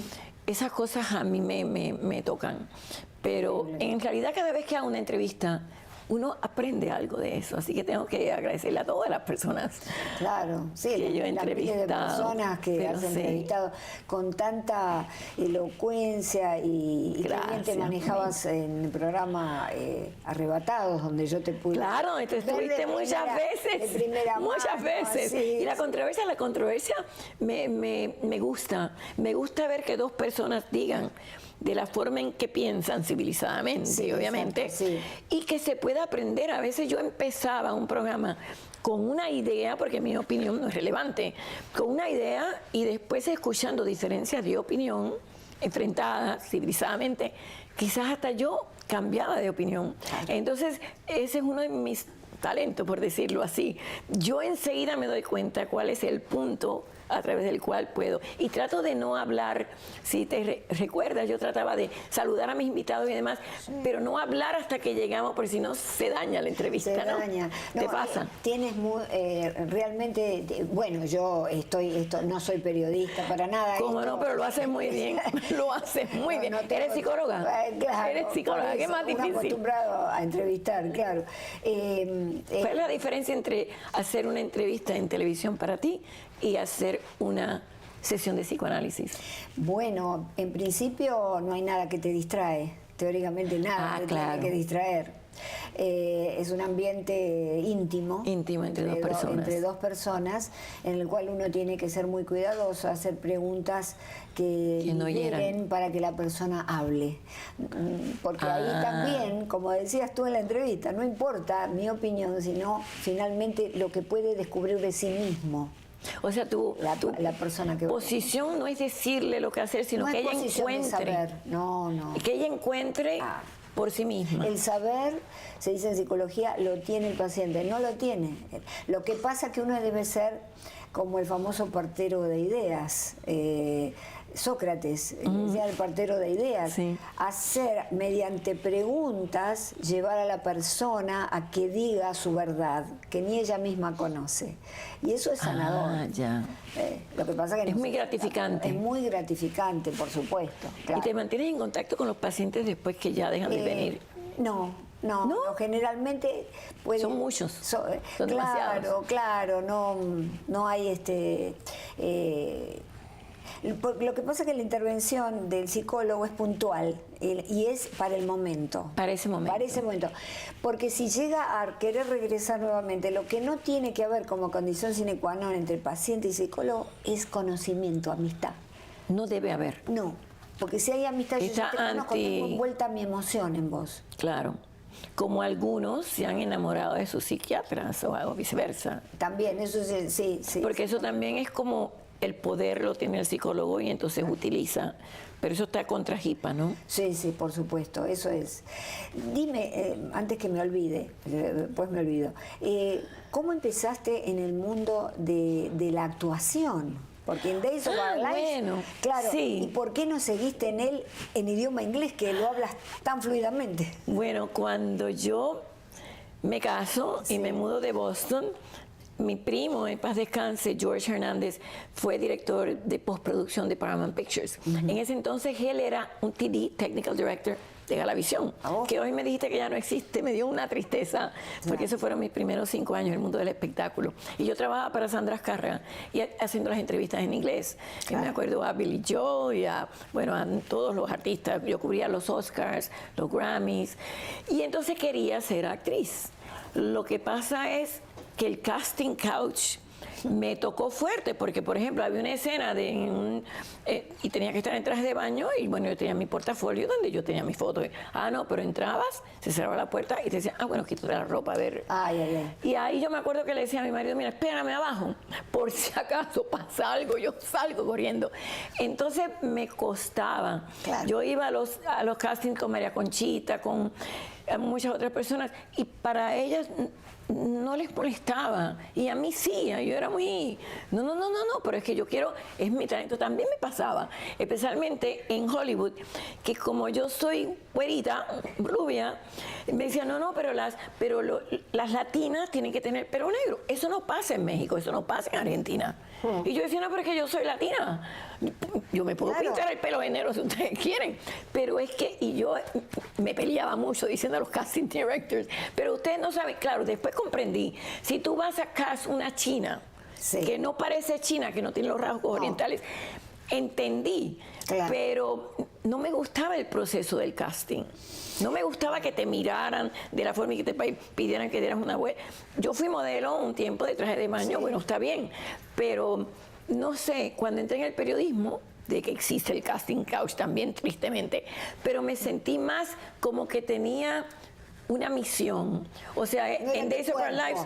esas cosas a mí me tocan. Pero en realidad cada vez que hago una entrevista, uno aprende algo de eso, así que tengo que agradecerle a todas las personas. Claro, sí, que yo he la pila de personas que has entrevistado con tanta elocuencia y que bien te manejabas en el programa Arrebatados, me te pude. Claro, te estuviste muchas veces. Muchas veces. Sí, y la controversia me gusta. Me gusta ver que 2 personas digan de la forma en que piensan civilizadamente, sí, obviamente, exacto, sí. Y que se pueda aprender. A veces yo empezaba un programa con una idea, porque mi opinión no es relevante, con una idea, y después escuchando diferencias de opinión enfrentadas civilizadamente, quizás hasta yo cambiaba de opinión. Claro. Entonces, ese es uno de mis talentos, por decirlo así. Yo enseguida me doy cuenta cuál es el punto a través del cual puedo. Y trato de no hablar, si te recuerdas, yo trataba de saludar a mis invitados y demás, sí, pero no hablar hasta que llegamos, porque si no se daña la entrevista. Se daña. ¿No? ¿Te pasa? Tienes realmente, bueno, yo no soy periodista para nada. ¿Cómo no? Pero lo haces muy bien. Lo haces muy bien. ¿Eres psicóloga? Claro. Eres psicóloga. ¿Qué más difícil? Uno acostumbrado a entrevistar, claro. ¿Cuál es la diferencia entre hacer una entrevista en televisión para ti y hacer una sesión de psicoanálisis? Bueno, en principio no hay nada que te distrae, teóricamente nada te tiene que distraer. Es un ambiente íntimo entre 2 personas, en el cual uno tiene que ser muy cuidadoso, hacer preguntas que no lleguen para que la persona hable, porque ahí también, como decías tú en la entrevista, no importa mi opinión, sino finalmente lo que puede descubrir de sí mismo. O sea, la persona que posición no es decirle lo que hacer, sino que ella encuentre. Saber. No. Que ella encuentre por sí misma. El saber, se dice en psicología, lo tiene el paciente, no lo tiene. Lo que pasa es que uno debe ser como el famoso partero de ideas. Sócrates, decía el partero de ideas, Sí. hacer mediante preguntas, llevar a la persona a que diga su verdad, que ni ella misma conoce. Y eso es sanador. Ah, ya. Lo que pasa que Es muy gratificante. Es muy gratificante, por supuesto. Claro. ¿Y te mantienes en contacto con los pacientes después que ya dejan de venir? No, ¿No? generalmente Son muchos, son claro, demasiados. claro, no hay lo que pasa es que la intervención del psicólogo es puntual y es para el momento. Para ese momento. Para ese momento. Porque si llega a querer regresar nuevamente, lo que no tiene que haber como condición sine qua non entre paciente y psicólogo es conocimiento, amistad. No debe haber. No, porque si hay amistad, yo Está te conozco, tengo envuelta mi emoción en vos. Claro. Como algunos se han enamorado de sus psiquiatras o viceversa. También, eso sí. Porque eso también es como el poder lo tiene el psicólogo y entonces utiliza. Pero eso está contra Hipa, ¿no? Sí, por supuesto, eso es. Dime, antes que me olvide, después me olvido, ¿cómo empezaste en el mundo de la actuación? Porque en Days of Our Lives, bueno, claro, sí. ¿y por qué no seguiste en él en idioma inglés, que lo hablas tan fluidamente? Bueno, cuando yo me caso y me mudo de Boston, mi primo, en paz descanse, George Hernández, fue director de postproducción de Paramount Pictures. En ese entonces él era un TD, Technical Director de Galavisión, que hoy me dijiste que ya no existe, me dio una tristeza, porque esos fueron mis primeros 5 años en el mundo del espectáculo. Y yo trabajaba para Sandra Azcárraga y haciendo las entrevistas en inglés. Y me acuerdo a Billy Joe y a todos los artistas. Yo cubría los Oscars, los Grammys. Y entonces quería ser actriz. Lo que pasa es que el casting couch me tocó fuerte, porque por ejemplo había una escena y tenía que estar en traje de baño y bueno, yo tenía mi portafolio donde yo tenía mis fotos. No, pero entrabas, se cerraba la puerta y te decían, bueno, quítate la ropa, a ver. Y ahí yo me acuerdo que le decía a mi marido, mira, espérame abajo, por si acaso pasa algo, yo salgo corriendo. Entonces me costaba. Claro. Yo iba a los castings con María Conchita, con muchas otras personas, y para ellas no les molestaba, y a mí sí, yo era muy, no, pero es que yo quiero, es mi talento. También me pasaba, especialmente en Hollywood, que como yo soy güerita, rubia, me decían, pero las latinas tienen que tener pelo negro. Eso no pasa en México, eso no pasa en Argentina. Y yo decía, pero es que yo soy latina, yo me puedo pintar el pelo de negro si ustedes quieren, pero es que, y yo me peleaba mucho diciendo a los casting directors, pero ustedes no saben, claro, después comprendí, si tú vas a cast una china, que no parece china, que no tiene los rasgos orientales, entendí, pero no me gustaba el proceso del casting. No me gustaba que te miraran de la forma y que te pidieran que dieras una web. Yo fui modelo un tiempo de traje de baño, bueno, está bien, pero no sé, cuando entré en el periodismo, de que existe el casting couch también, tristemente, pero me sentí más como que tenía una misión. O sea, en Days of Our Lives,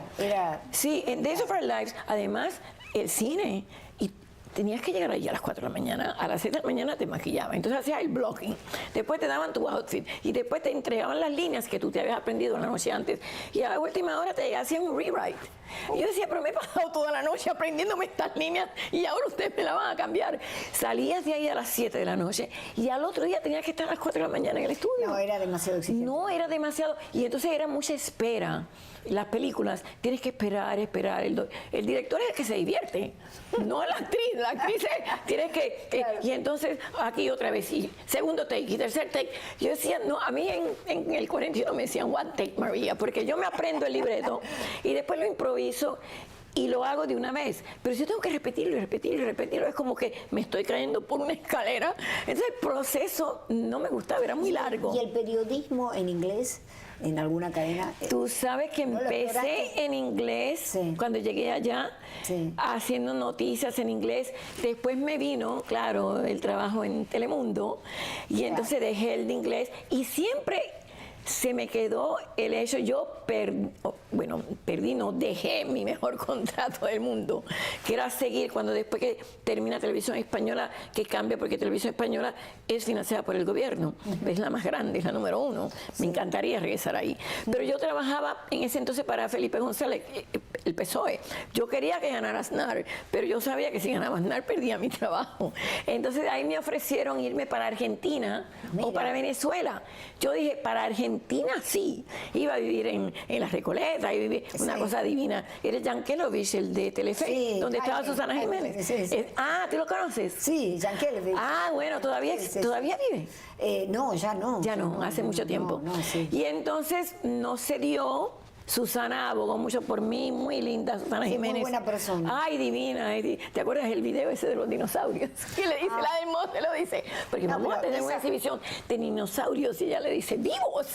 sí, en Days of Our Lives, además, el cine, y tenías que llegar allí a las 4 de la mañana, a las 6 de la mañana te maquillaban, entonces hacías el blocking, después te daban tu outfit y después te entregaban las líneas que tú te habías aprendido la noche antes y a la última hora te hacían un rewrite. Y yo decía, pero me he pasado toda la noche aprendiéndome estas líneas y ahora ustedes me la van a cambiar. Salías de ahí a las 7 de la noche y al otro día tenías que estar a las 4 de la mañana en el estudio. No, era demasiado exigente. No, era demasiado. Y entonces era mucha espera. Las películas, tienes que esperar. El director es el que se divierte, no la actriz. La actriz tienes que... Claro. Y entonces, aquí otra vez, y segundo take, y tercer take. Yo decía, no, a mí en el 41 me decían, one take, María, porque yo me aprendo el libreto y después lo improviso y lo hago de una vez. Pero si yo tengo que repetirlo y repetirlo y repetirlo, es como que me estoy cayendo por una escalera. Entonces el proceso no me gustaba, era muy largo. ¿Y el periodismo en inglés? ¿En alguna cadena? Tú sabes que empecé en inglés cuando llegué allá, haciendo noticias en inglés. Después me vino, claro, el trabajo en Telemundo y entonces dejé el de inglés y siempre se me quedó el hecho, dejé mi mejor contrato del mundo, que era seguir cuando después que termina Televisión Española, que cambia porque Televisión Española es financiada por el gobierno, es la más grande, es la número 1, me encantaría regresar ahí. Pero yo trabajaba en ese entonces para Felipe González, el PSOE. Yo quería que ganara Aznar, pero yo sabía que si ganaba Aznar perdía mi trabajo. Entonces ahí me ofrecieron irme para Argentina o para Venezuela. Yo dije, para Argentina sí. Iba a vivir en la Recoleta, y vivir una cosa divina. Eres Yankelovich, el de Telefe, donde estaba Susana Jiménez. ¿tú lo conoces? Sí, Yankelovich. Bueno, ¿todavía vive? No, ya no. Ya no, hace mucho tiempo. Y entonces no se dio. Susana abogó mucho por mí, muy linda Susana Jiménez. Muy buena persona. Ay, divina. ¿Te acuerdas el video ese de los dinosaurios? Que le dice, la del monte lo dice. Porque vamos a tener una exhibición de dinosaurios y ella le dice, ¡vivos!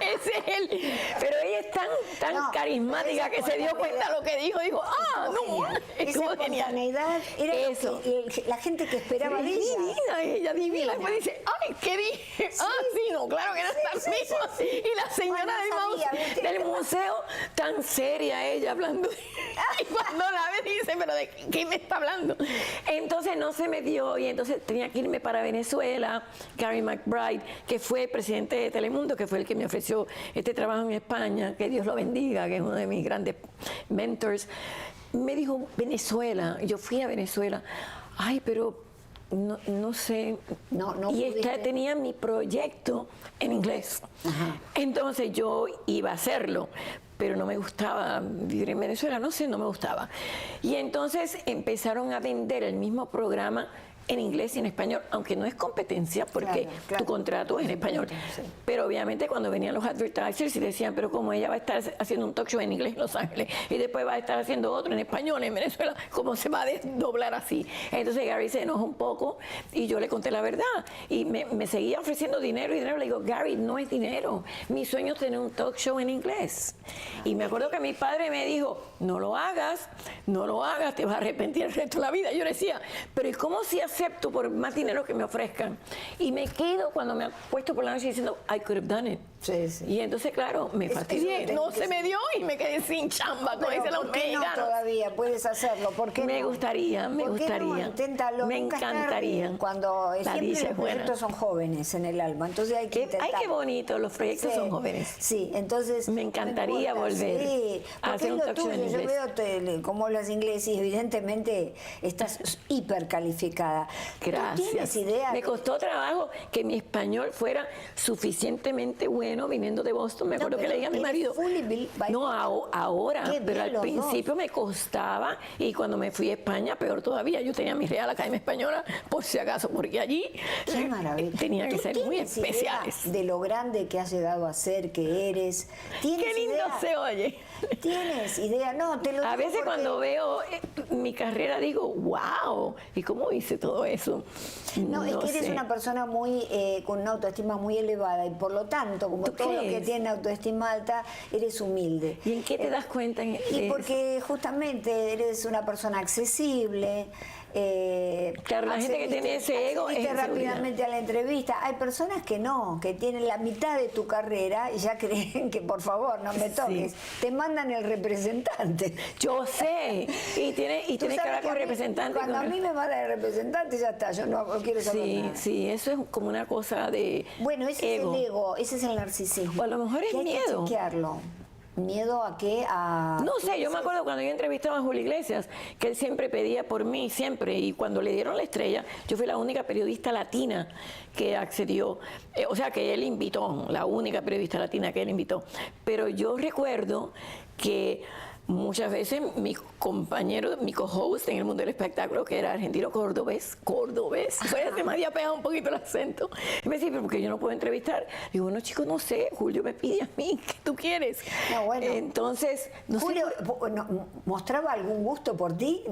Ese es él. Pero ella es tan carismática que se dio cuenta de lo que dijo. Dijo, no. Estuvo genial. Era eso. La gente que esperaba de ella. Ella divina. Después dice, ay, ¿qué dije? Claro que no está vivo. Y la señora del museo, tan seria ella hablando. Y cuando la ve dice, pero ¿de qué me está hablando? Entonces no se me dio y entonces tenía que irme para Venezuela. Gary McBride, que fue presidente de Telemundo, que fue el que me ofreció este trabajo en España, que Dios lo bendiga, que es uno de mis grandes mentors, me dijo, Venezuela. Yo fui a Venezuela. Ay, pero no sé. No y tenía mi proyecto en inglés. Ajá. Entonces yo iba a hacerlo, pero no me gustaba vivir en Venezuela, no me gustaba. Y entonces empezaron a vender el mismo programa en inglés y en español, aunque no es competencia porque tu contrato es en español. Sí. Pero obviamente cuando venían los advertisers y decían, pero como ella va a estar haciendo un talk show en inglés en Los Ángeles y después va a estar haciendo otro en español en Venezuela, ¿cómo se va a desdoblar así? Entonces Gary se enojó un poco y yo le conté la verdad y me seguía ofreciendo dinero y dinero. Le digo, Gary, no es dinero. Mi sueño es tener un talk show en inglés. Y me acuerdo que mi padre me dijo, no lo hagas, te vas a arrepentir el resto de la vida. Yo le decía, pero ¿y cómo si acepto por más dinero que me ofrezcan? Y me quedo cuando me acuesto por la noche diciendo, I could have done it. Sí, sí. Y entonces, claro, me fastidié. No se me dio y me quedé sin chamba, como dicen los mexicanos. No, todavía puedes hacerlo. ¿Por qué me no? gustaría. No? Inténtalo. Me encantaría. Cuando siempre los proyectos son jóvenes en el alma, entonces hay que intentar. Ay, qué bonito, los proyectos son jóvenes. Sí, entonces me encantaría volver a hacer un talk show en inglés. Yo veo cómo hablas inglés y evidentemente estás hiper calificada. Gracias. ¿Tienes idea? Me costó trabajo que mi español fuera suficientemente bueno viniendo de Boston. Me acuerdo que le dije a mi marido. No, ahora, pero al principio me costaba y cuando me fui a España, peor todavía. Yo tenía mi Real Academia Española, por si acaso, porque allí tenía que ser muy especiales. De lo grande que has llegado a ser, que eres. Qué lindo se oye. ¿Tienes idea? No, te lo digo. A veces cuando veo mi carrera digo, wow, ¿y cómo hice todo eso? No, es que eres una persona con una autoestima muy elevada y por lo tanto, como todos los que tienen autoestima alta, eres humilde. ¿Y en qué te das cuenta? Y porque justamente eres una persona accesible. Claro, la gente que tiene ese ego es rápidamente a la entrevista. Hay personas que no, que tienen la mitad de tu carrera y ya creen que por favor no me toques. Sí. Te mandan el representante. Yo sé. Y tiene que hablar con el representante. Cuando a mí me mandan el representante ya está, yo no quiero saber nada. Sí, eso es como una cosa de bueno, ese ego. Es el ego, ese es el narcisismo. O a lo mejor es miedo. Hay que chequearlo. ¿Miedo a qué? No sé, yo me acuerdo cuando yo entrevistaba a Julio Iglesias, que él siempre pedía por mí, siempre, y cuando le dieron la estrella, yo fui la única periodista latina que accedió, o sea, que él invitó, la única periodista latina que él invitó. Pero yo recuerdo que muchas veces mi compañero, mi co-host en el mundo del espectáculo, que era argentino cordobés, se me había pegado un poquito el acento. Y me decía, pero ¿por qué yo no puedo entrevistar? Digo, bueno, chicos, no sé, Julio me pide a mí, ¿qué tú quieres? No, bueno. Entonces, no Julio, sé. ¿Mostraba algún gusto por ti?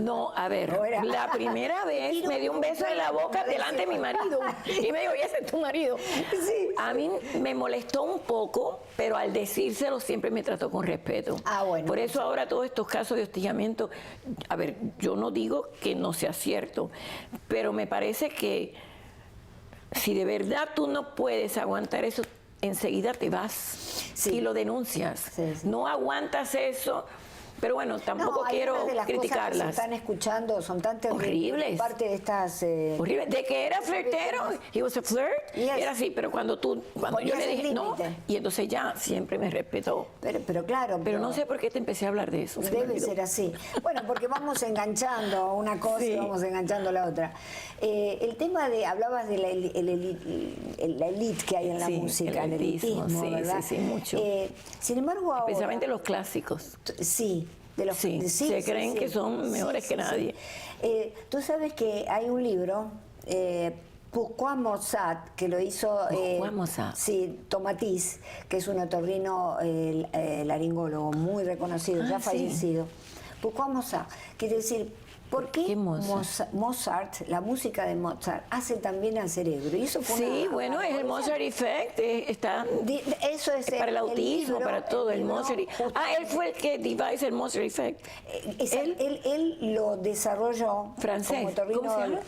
No, a ver, la primera vez me dio un beso en la boca delante de mi marido. Y me dijo, ¿y ese es tu marido? Sí. A mí me molestó un poco, pero al decírselo siempre me trató con respeto. Bueno. Por eso ahora todos estos casos de hostigamiento, a ver, yo no digo que no sea cierto, pero me parece que si de verdad tú no puedes aguantar eso, enseguida te vas y lo denuncias. Sí. No aguantas eso Pero bueno, tampoco No, quiero algunas de las cosas que criticarlas. se están escuchando son tan terribles. Horribles. Parte de estas... Horrible. De que era flirtero, he was a flirt, Yes. era así, pero cuando yo Ponías le el dije no, límite. y entonces ya siempre me respetó. Pero claro... Pero no sé por qué te empecé a hablar de eso. se me Debe olvidó. ser así. Bueno, porque vamos enganchando una cosa y Sí. vamos enganchando la otra. El tema de, hablabas de la elite que hay en la Sí, música, el el elitismo, elitismo, sí, ¿verdad? sí, sí, mucho. Sin embargo, ahora... Especialmente los clásicos. Sí, de los Sí, se creen que son mejores que nadie. Tú sabes que hay un libro, Pourquoi Mozart, que lo hizo Pourquoi Mozart. sí, Tomatis, que es un otorrino laringólogo muy reconocido, ya Ah, sí. fallecido. Pourquoi Mozart, quiere decir, ¿por qué qué Mozart? Mozart, la música de Mozart, hace también al cerebro? Y eso fue Sí, una bueno, es el vanguardia. Mozart Effect, está Eso es para el autismo, libro, para todo, el libro Mozart. Él fue el que devise el Mozart Effect. Él lo desarrolló Francés, como otorrino, ¿cómo se llama?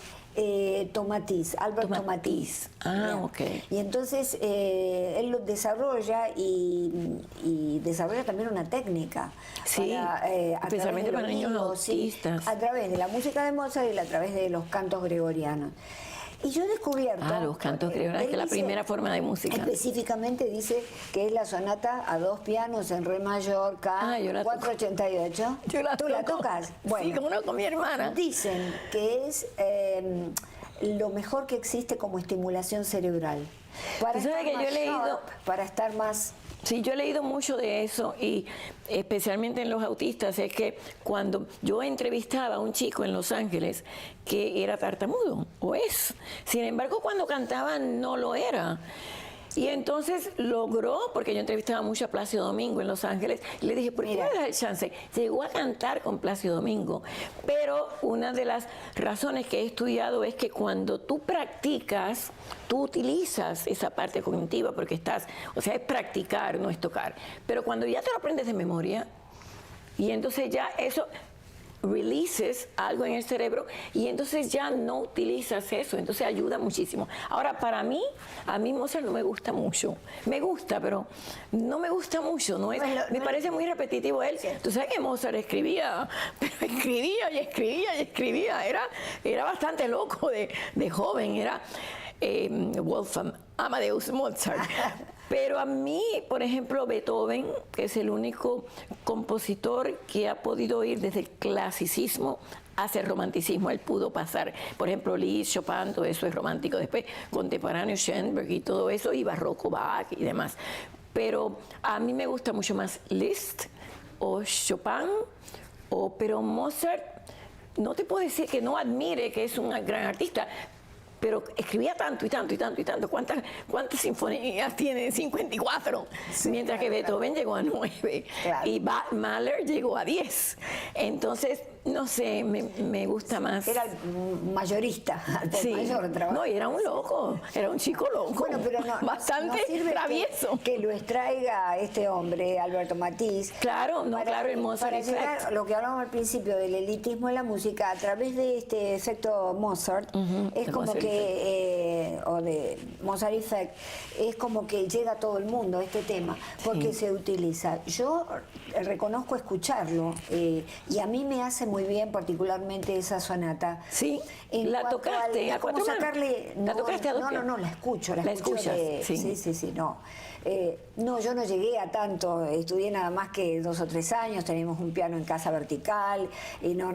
Tomatis, Albert Tomatis. Tomatis. Ah, Bien. ok. Y entonces él lo desarrolla y desarrolla también una técnica. Sí, a especialmente través de para los niños libros, sí, autistas. a través de la música de Mozart y a través de los cantos gregorianos. Y yo he descubierto... Los cantos gregorianos, él que es la dice- primera forma de música. Específicamente dice que es la sonata a dos pianos en re mayor, K, Yo la toco. 488. Yo ¿Tú la toco. tocas? Sí, como no, con mi hermana. Dicen que es lo mejor que existe como estimulación cerebral. Para Tú sabes estar que yo más he leído- sharp, para estar más... Sí, yo he leído mucho de eso y especialmente en los autistas, es que cuando yo entrevistaba a un chico en Los Ángeles que era tartamudo, o es, sin embargo cuando cantaba no lo era. Y entonces logró, porque yo entrevistaba mucho a Plácido Domingo en Los Ángeles, y le dije, ¿por qué no le das el chance? Llegó a cantar con Plácido Domingo, pero una de las razones que he estudiado es que cuando tú practicas, tú utilizas esa parte cognitiva porque estás, o sea, es practicar, no es tocar. Pero cuando ya te lo aprendes de memoria, y entonces ya eso releases algo en el cerebro y entonces ya no utilizas eso, entonces ayuda muchísimo. Ahora, para mí, a mí Mozart no me gusta mucho. Me gusta, pero no me gusta mucho. No es, me parece muy repetitivo él. Tú sabes que Mozart escribía, pero escribía y escribía y escribía. Era bastante loco de joven. Era Wolfgang Amadeus Mozart. Pero a mí, por ejemplo, Beethoven, que es el único compositor que ha podido ir desde el clasicismo hacia el romanticismo, él pudo pasar, por ejemplo, Liszt, Chopin, todo eso es romántico, después contemporáneo Schoenberg y todo eso, y barroco Bach y demás. Pero a mí me gusta mucho más Liszt o Chopin, pero Mozart, no te puedo decir que no admire, que es un gran artista, pero escribía tanto y tanto y tanto y tanto. ¿Cuántas sinfonías tiene? 54. Sí, mientras que Beethoven llegó a 9. Claro. Y Mahler llegó a 10. Entonces, no sé, me gusta más. Era el mayorista, el mayor trabajo. No, y era un loco, era un chico loco. Bueno, pero bastante no sirve travieso. que lo extraiga este hombre, Alberto Matiz. Claro, no, claro, el Mozart Para Effect. llegar a lo que hablábamos al principio del elitismo en la música, a través de este efecto Mozart, es el como Mozart que, o de Mozart Effect, es como que llega a todo el mundo este tema, porque se utiliza. Yo reconozco escucharlo, y a mí me hace muy bien particularmente esa sonata. Sí, En la cuanto tocaste a cómo cuatro manos. sacarle, ¿La tocaste a dos pies? No, la escucho, la escucho escuchas, sí. sí, no. No, yo no llegué a tanto, estudié nada más que 2 o 3 años, teníamos un piano en casa vertical, y no.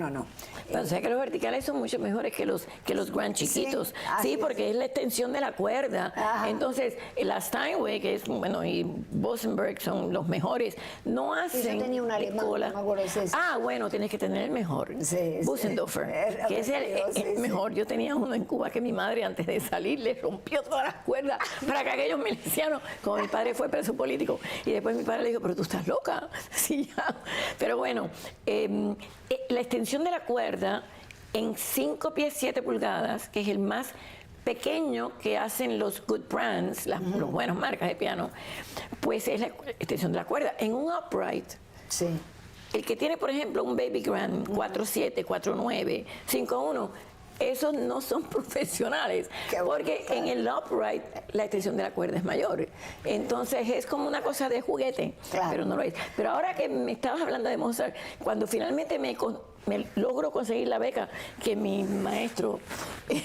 Pero, o sea que los verticales son mucho mejores que los gran chiquitos. así Sí, porque es la extensión de la cuerda. Ajá. Entonces, la Steinway, que es, bueno, y Bosenberg son los mejores, no hacen yo tenía un de alemán, cola. no me acuerdo si es ese. Bueno, tienes que tener el mejor. Sí, sí. Busendorfer, que es el mejor. Yo tenía uno en Cuba que mi madre, antes de salir, le rompió todas las cuerdas para que aquellos milicianos, como mi padre fue preso político, y después mi padre le dijo, pero tú estás loca. Sí, ya. Pero bueno, la extensión de la cuerda en 5 pies 7 pulgadas, que es el más pequeño que hacen los good brands, las buenas marcas de piano, pues es la extensión de la cuerda. En un upright, Sí. el que tiene, por ejemplo, un Baby Grand 4.7, 4.9, 5.1, esos no son profesionales, porque en el upright la extensión de la cuerda es mayor. Entonces es como una cosa de juguete, pero no lo es. Pero ahora que me estabas hablando de Mozart, cuando finalmente me logro conseguir la beca, que mi maestro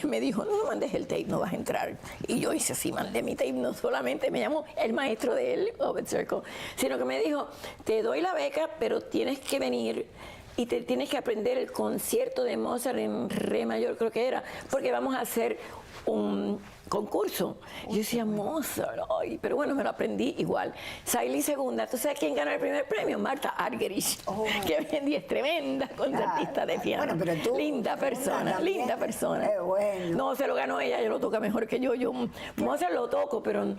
me dijo, no mandes el tape, no vas a entrar. Y yo hice así, mandé mi tape, no solamente me llamó el maestro de él, Ovid Circle, sino que me dijo, te doy la beca, pero tienes que venir y te tienes que aprender el concierto de Mozart en re mayor, creo que era, porque vamos a hacer un concurso. Yo decía, Mozart, ay, pero bueno, me lo aprendí igual. Salí segunda. ¿Tú sabes quién ganó el primer premio? Marta Argerich, que hoy en día es tremenda concertista de piano. Bueno, pero tú, linda persona, linda persona. Bueno. No, se lo ganó ella lo toca mejor que yo. Yo Mozart lo toco, pero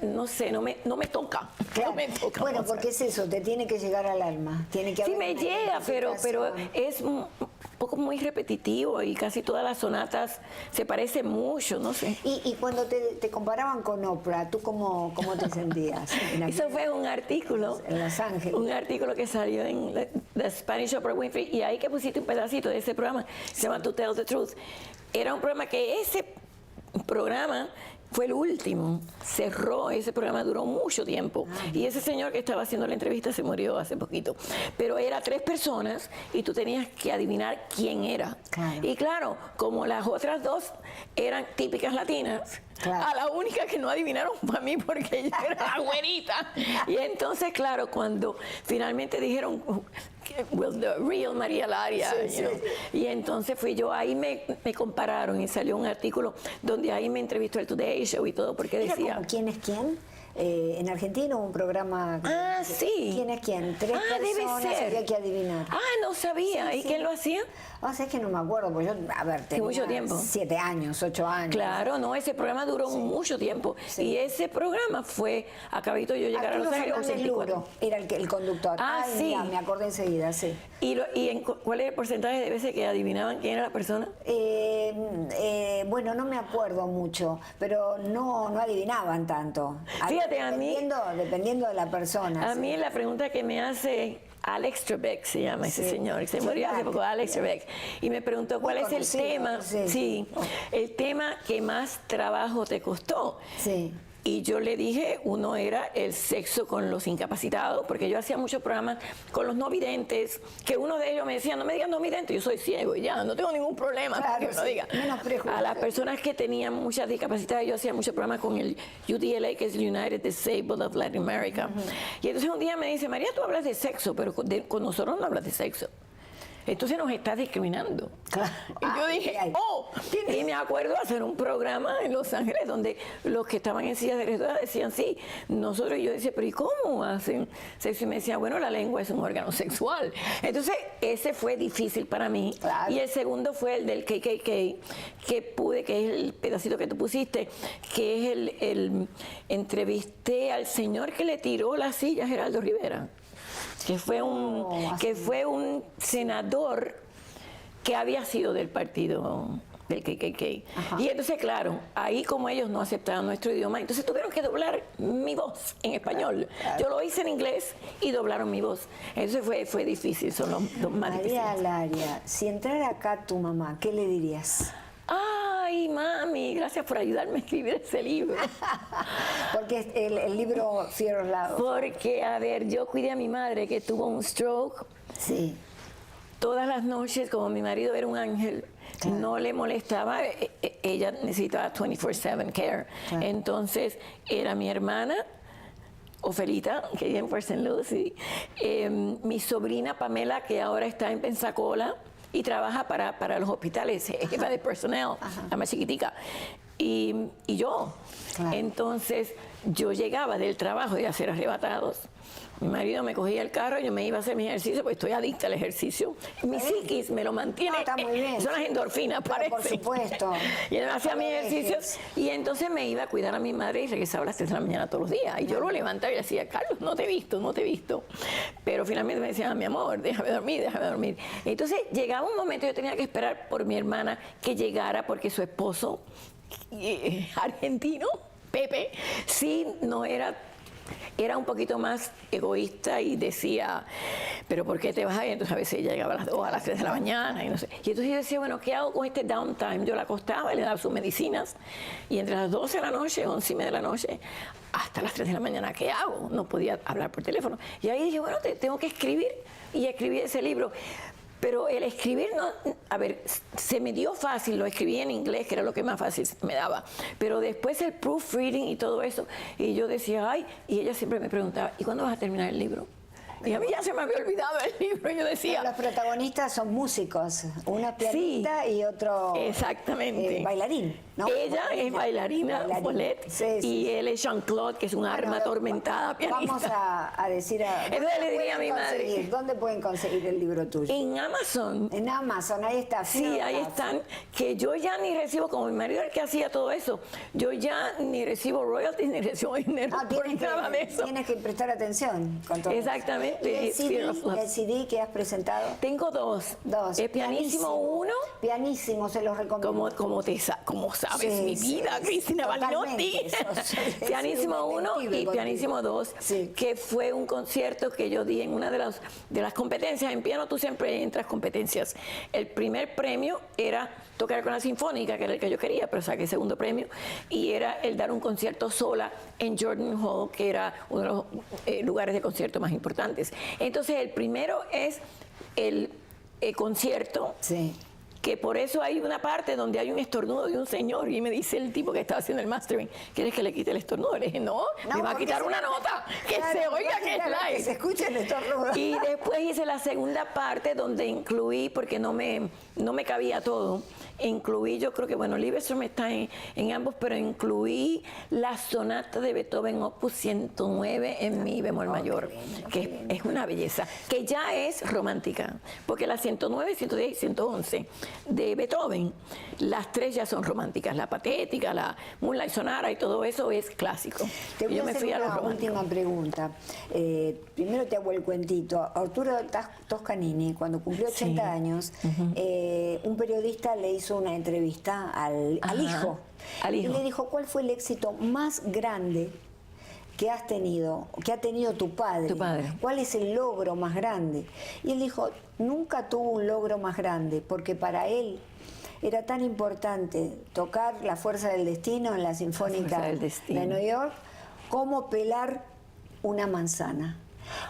no sé, no me toca. Claro. No me toca Bueno, Mozart. porque es eso, te tiene que llegar al alma. Tiene que Sí haber me una llega, pero identificación. es un poco muy repetitivo y casi todas las sonatas se parecen mucho, no sé. Y cuando te comparaban con Oprah, ¿tú cómo te sentías? Eso fue un artículo. En Los Ángeles. Un artículo que salió en The Spanish Oprah Winfrey, y ahí que pusiste un pedacito de ese programa, se llama To Tell the Truth. Era un programa que ese programa fue el último, cerró, ese programa duró mucho tiempo, y ese señor que estaba haciendo la entrevista se murió hace poquito, pero era 3 personas y tú tenías que adivinar quién era. Claro. Y claro, como las otras 2 eran típicas latinas, Claro. a la única que no adivinaron fue a mí, porque ella era güerita. Y entonces, claro, cuando finalmente dijeron, well, the real María Laria, Sí, you know, y entonces fui yo, ahí me compararon y salió un artículo donde ahí me entrevistó el Today Show y todo, porque ¿Era decía... como quién es quién? En Argentina hubo un programa... sí. ¿Quién es quién? 3 debe personas ser. había que adivinar. No sabía. Sí, ¿Y sí. quién lo hacía? O sea, es que no me acuerdo, porque yo, a ver, tenía mucho tiempo. 7 años, 8 años. Claro, no, ese programa duró mucho tiempo. Sí. Y ese programa fue, acabito yo llegar a Los Arturo Ángeles, Fernández 84. Luro era el conductor. Ah, sí. Mira, me acordé enseguida, sí. ¿Cuál es el porcentaje de veces que adivinaban quién era la persona? Bueno, no me acuerdo mucho, pero no adivinaban tanto. Fíjate, a mí... Dependiendo de la persona. A sí. mí la pregunta que me hace Alex Trebek, se llama ese Sí. señor, que se Sí, murió hace claro. poco, Alex Trebek, y me preguntó cuál es el conocido, tema, sí. el tema que más trabajo te costó. Sí. Y yo le dije, uno era el sexo con los incapacitados, porque yo hacía muchos programas con los no videntes, que uno de ellos me decía, no me digas no vidente, yo soy ciego y ya, no tengo ningún problema con que Claro, uno sí, diga. menos prejuicios. A las personas que tenían muchas discapacidades, yo hacía muchos programas con el UDLA, que es el United Disabled of Latin America. Y entonces un día me dice, María, tú hablas de sexo, pero con nosotros no hablas de sexo. Entonces nos estás discriminando. Claro. Y yo dije, y me acuerdo hacer un programa en Los Ángeles donde los que estaban en sillas de ruedas decían, sí, nosotros, y yo decía, pero ¿y cómo hacen sexo? Y me decía, bueno, la lengua es un órgano sexual. Entonces, ese fue difícil para mí. Claro. Y el segundo fue el del KKK, que es el pedacito que tú pusiste, que es entrevisté al señor que le tiró la silla a Geraldo Rivera, que fue un senador que había sido del partido del KKK. Ajá. Y entonces, claro, ahí como ellos no aceptaban nuestro idioma, entonces tuvieron que doblar mi voz en español. Claro. Yo lo hice en inglés y doblaron mi voz. Entonces fue difícil, son los más María difíciles. Laria, si entrara acá tu mamá, ¿qué le dirías? Ay, mami, gracias por ayudarme a escribir ese libro. Porque el libro Fear of Love. Porque, a ver, yo cuidé a mi madre que tuvo un stroke. Sí. Todas las noches, como mi marido era un ángel, Claro. no le molestaba, ella necesitaba 24/7 care. Claro. Entonces, era mi hermana, Ofelita, que vive en Port St. Lucie, mi sobrina Pamela, que ahora está en Pensacola y trabaja para los hospitales, jefa de personal, la más chiquitica, y yo. Claro. Entonces, yo llegaba del trabajo de hacer arrebatados. Mi marido me cogía el carro y yo me iba a hacer mi ejercicio, porque estoy adicta al ejercicio. Mi psiquis me lo mantiene. No, está muy bien. Son las endorfinas, Pero parece. por supuesto. Y yo hacía No mis lo ejercicios dejes. y entonces me iba a cuidar a mi madre y regresaba a las 3 de la mañana todos los días. Y yo lo levantaba y le decía, Carlos, no te he visto, no te he visto. Pero finalmente me decía, mi amor, déjame dormir, déjame dormir. Entonces llegaba un momento, yo tenía que esperar por mi hermana que llegara, porque su esposo argentino, Pepe, sí no era era un poquito más egoísta y decía, pero ¿por qué te vas a ir? Entonces a veces ella llegaba a las 2, a las 3 de la mañana y no sé. Y entonces yo decía, bueno, ¿qué hago con este downtime? Yo la acostaba y le daba sus medicinas y entre las 12 de la noche, 11:30 de la noche, hasta las 3 de la mañana, ¿qué hago? No podía hablar por teléfono. Y ahí dije, bueno, tengo que escribir y escribí ese libro. Pero el escribir, no, a ver, se me dio fácil, lo escribí en inglés, que era lo que más fácil me daba. Pero después el proofreading y todo eso, y yo decía, ay, y ella siempre me preguntaba, ¿y cuándo vas a terminar el libro? Y a mí ya se me había olvidado el libro, y yo decía... Los protagonistas son músicos, una es pianista sí, y otro exactamente. Bailarín, ¿no? Ella es bailarina, Paulette, sí, sí, y él es Jean-Claude, que es un arma atormentada pianista. Vamos a decir a... Entonces le diría a mi madre... ¿Dónde pueden conseguir el libro tuyo? En Amazon. En Amazon, ahí está. Sí, ahí están, que yo ya ni recibo, como mi marido el que hacía todo eso, yo ya ni recibo royalties ni recibo dinero por nada de eso. Tienes que prestar atención con todo exactamente. eso. ¿Y el CD que has presentado? Tengo dos. Es Pianísimo 1. Pianísimo, se los recomiendo. Como sabes, sí, mi vida, sí, Cristina Balinotti. Pianísimo 1 y Pianísimo 2, sí, que fue un concierto que yo di en una de las competencias. En piano tú siempre entras competencias. El primer premio era tocar con la Sinfónica, que era el que yo quería, pero saqué el segundo premio, y era el dar un concierto sola en Jordan Hall, que era uno de los lugares de concierto más importantes. Entonces, el primero es el concierto, sí, que por eso hay una parte donde hay un estornudo de un señor, y me dice el tipo que estaba haciendo el mastering, ¿quieres que le quite el estornudo? Le dije, no, me va a quitar una nota, que claro, se oiga que es live. Que se escuche el estornudo. Y después hice la segunda parte donde incluí, porque no me cabía todo, incluí, yo creo que, bueno, Lieberstrom está en ambos, pero incluí la sonata de Beethoven Opus 109 en mi bemol mayor, que es una belleza, que ya es romántica, porque la 109, 110 y 111 de Beethoven, las tres ya son románticas, la patética, la Moonlight Sonata y todo eso es clásico. Te voy yo a me hacer fui a una última pregunta. Primero te hago el cuentito. Arturo Toscanini, cuando cumplió 80 sí, años, un periodista le hizo una entrevista al hijo. Al hijo. Y le dijo, ¿cuál fue el éxito más grande que has tenido, que ha tenido tu padre? Tu padre. ¿Cuál es el logro más grande? Y él dijo, nunca tuvo un logro más grande, porque para él era tan importante tocar La Fuerza del Destino en la Sinfónica de New York como pelar una manzana.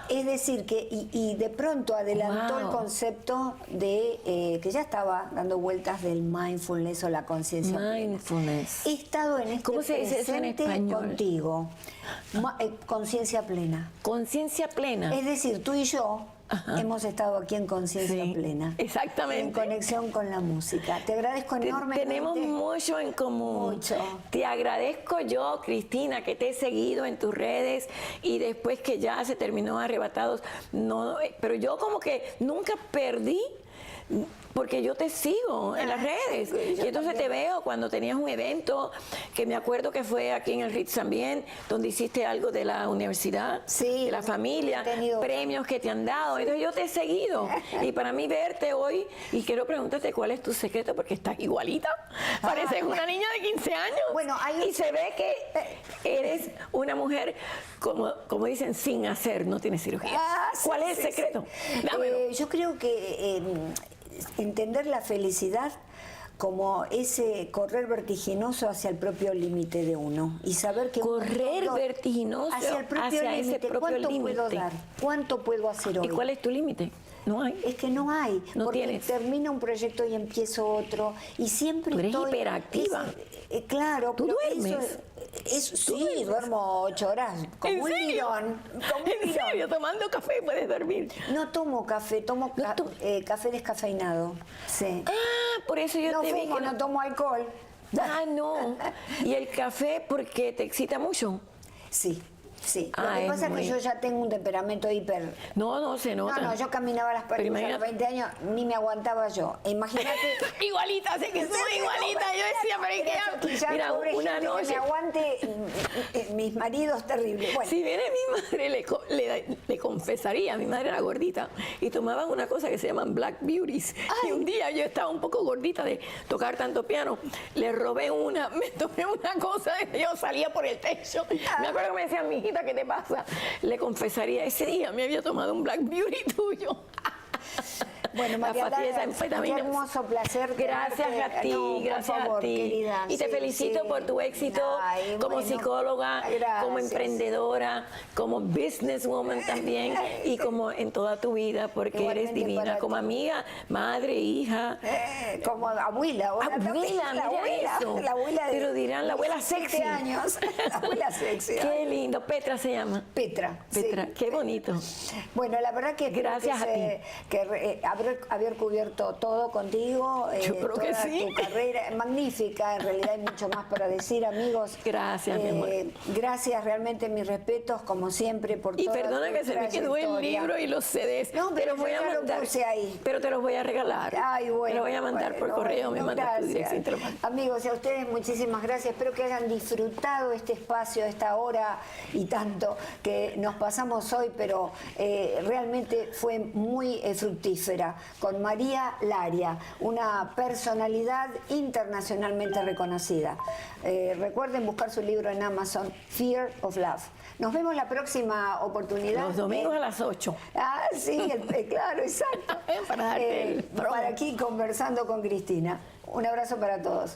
Es decir, que y de pronto adelantó el concepto de que ya estaba dando vueltas del mindfulness o la conciencia plena. He estado en este ¿Cómo se dice eso en español? Contigo. Conciencia plena. Conciencia plena. Es decir, tú y yo hemos estado aquí en conciencia plena. Exactamente. En conexión con la música. Te agradezco enormemente. Tenemos mucho en común. Mucho. Te agradezco yo, Cristina, que te he seguido en tus redes y después que ya se terminó Arrebatados. No, pero yo como que nunca perdí, porque yo te sigo en las redes. Y entonces te veo cuando tenías un evento, que me acuerdo que fue aquí en el Ritz también, donde hiciste algo de la universidad, sí, de la familia, premios que te han dado. Entonces yo te he seguido. Y para mí verte hoy, y quiero preguntarte cuál es tu secreto, porque estás igualita. Pareces una niña de 15 años. Bueno, y se ve que eres una mujer, como dicen, sin hacer, no tienes cirugía. ¿Cuál es el secreto? Dámelo. Yo creo que entender la felicidad como ese correr vertiginoso hacia el propio límite de uno y saber que correr vertiginoso hacia el propio límite. ¿Cuánto puedo dar? ¿Cuánto puedo hacer hoy? ¿Y cuál es tu límite? No hay. Es que no hay. No porque tienes. termina un proyecto y empiezo otro y siempre tú eres estoy hiperactiva. Claro, ¿Tú pero duermes? Sí, duermo 8 horas. Como ¿En un serio? león. ¿En serio? Tomando café puedes dormir. No tomo café, tomo café descafeinado. Sí. Ah, por eso yo no te vi fumo, que no tomo alcohol. Ah, no. ¿Y el café porque te excita mucho? Sí. Sí, lo Ah, que pasa es muy... que yo ya tengo un temperamento hiper... No se nota. No, yo caminaba a las paredes a los 20 años, ni me aguantaba yo. Imagínate... Igualita, sé que soy igualita. Yo decía, pero ¿y qué? Mira, una noche... Que me aguante mis maridos terribles. Bueno. Si viene mi madre, le confesaría, mi madre era gordita, y tomaban una cosa que se llaman Black Beauties. Ay. Y un día yo estaba un poco gordita de tocar tanto piano, le robé me tomé una cosa, yo salía por el techo. Me acuerdo que me decían, mijita, Rosita, ¿qué te pasa? Le confesaría, ese día me había tomado un Black Beauty tuyo. Bueno, María Lara, qué hermoso placer. Gracias a ti, no, gracias favor, a ti. querida. Y te felicito por tu éxito como psicóloga, como emprendedora, como businesswoman también y como en toda tu vida, porque igualmente eres divina, como amiga, madre, hija. Como abuela. Abuela, mira eso. La abuela de, pero dirán la abuela 7 sexy. años. La abuela sexy. Qué lindo. Petra se llama. Petra. Petra, Sí. qué bonito. Bueno, la verdad que gracias a ti. haber cubierto todo contigo, yo creo que toda sí. tu carrera magnífica, en realidad hay mucho más para decir, amigos. Gracias, mi amor. Gracias, realmente mis respetos, como siempre, por y toda perdona tu que se me quedó el trayectoria. libro y los CDs. No, pero te los voy yo a ya lo mandar. puse ahí. Pero te los voy a regalar. Ay, bueno, te los voy a mandar por correo, me mandas tu dirección. Te lo mando. Amigos, y a ustedes muchísimas gracias. Espero que hayan disfrutado este espacio, esta hora y tanto que nos pasamos hoy, pero realmente fue muy fructífera. Con María Laria, una personalidad internacionalmente reconocida. Recuerden buscar su libro en Amazon, Fear of Love. Nos vemos la próxima oportunidad. Los domingos a las 8. Ah, sí, claro, exacto. Para darte el para aquí conversando con Cristina. Un abrazo para todos.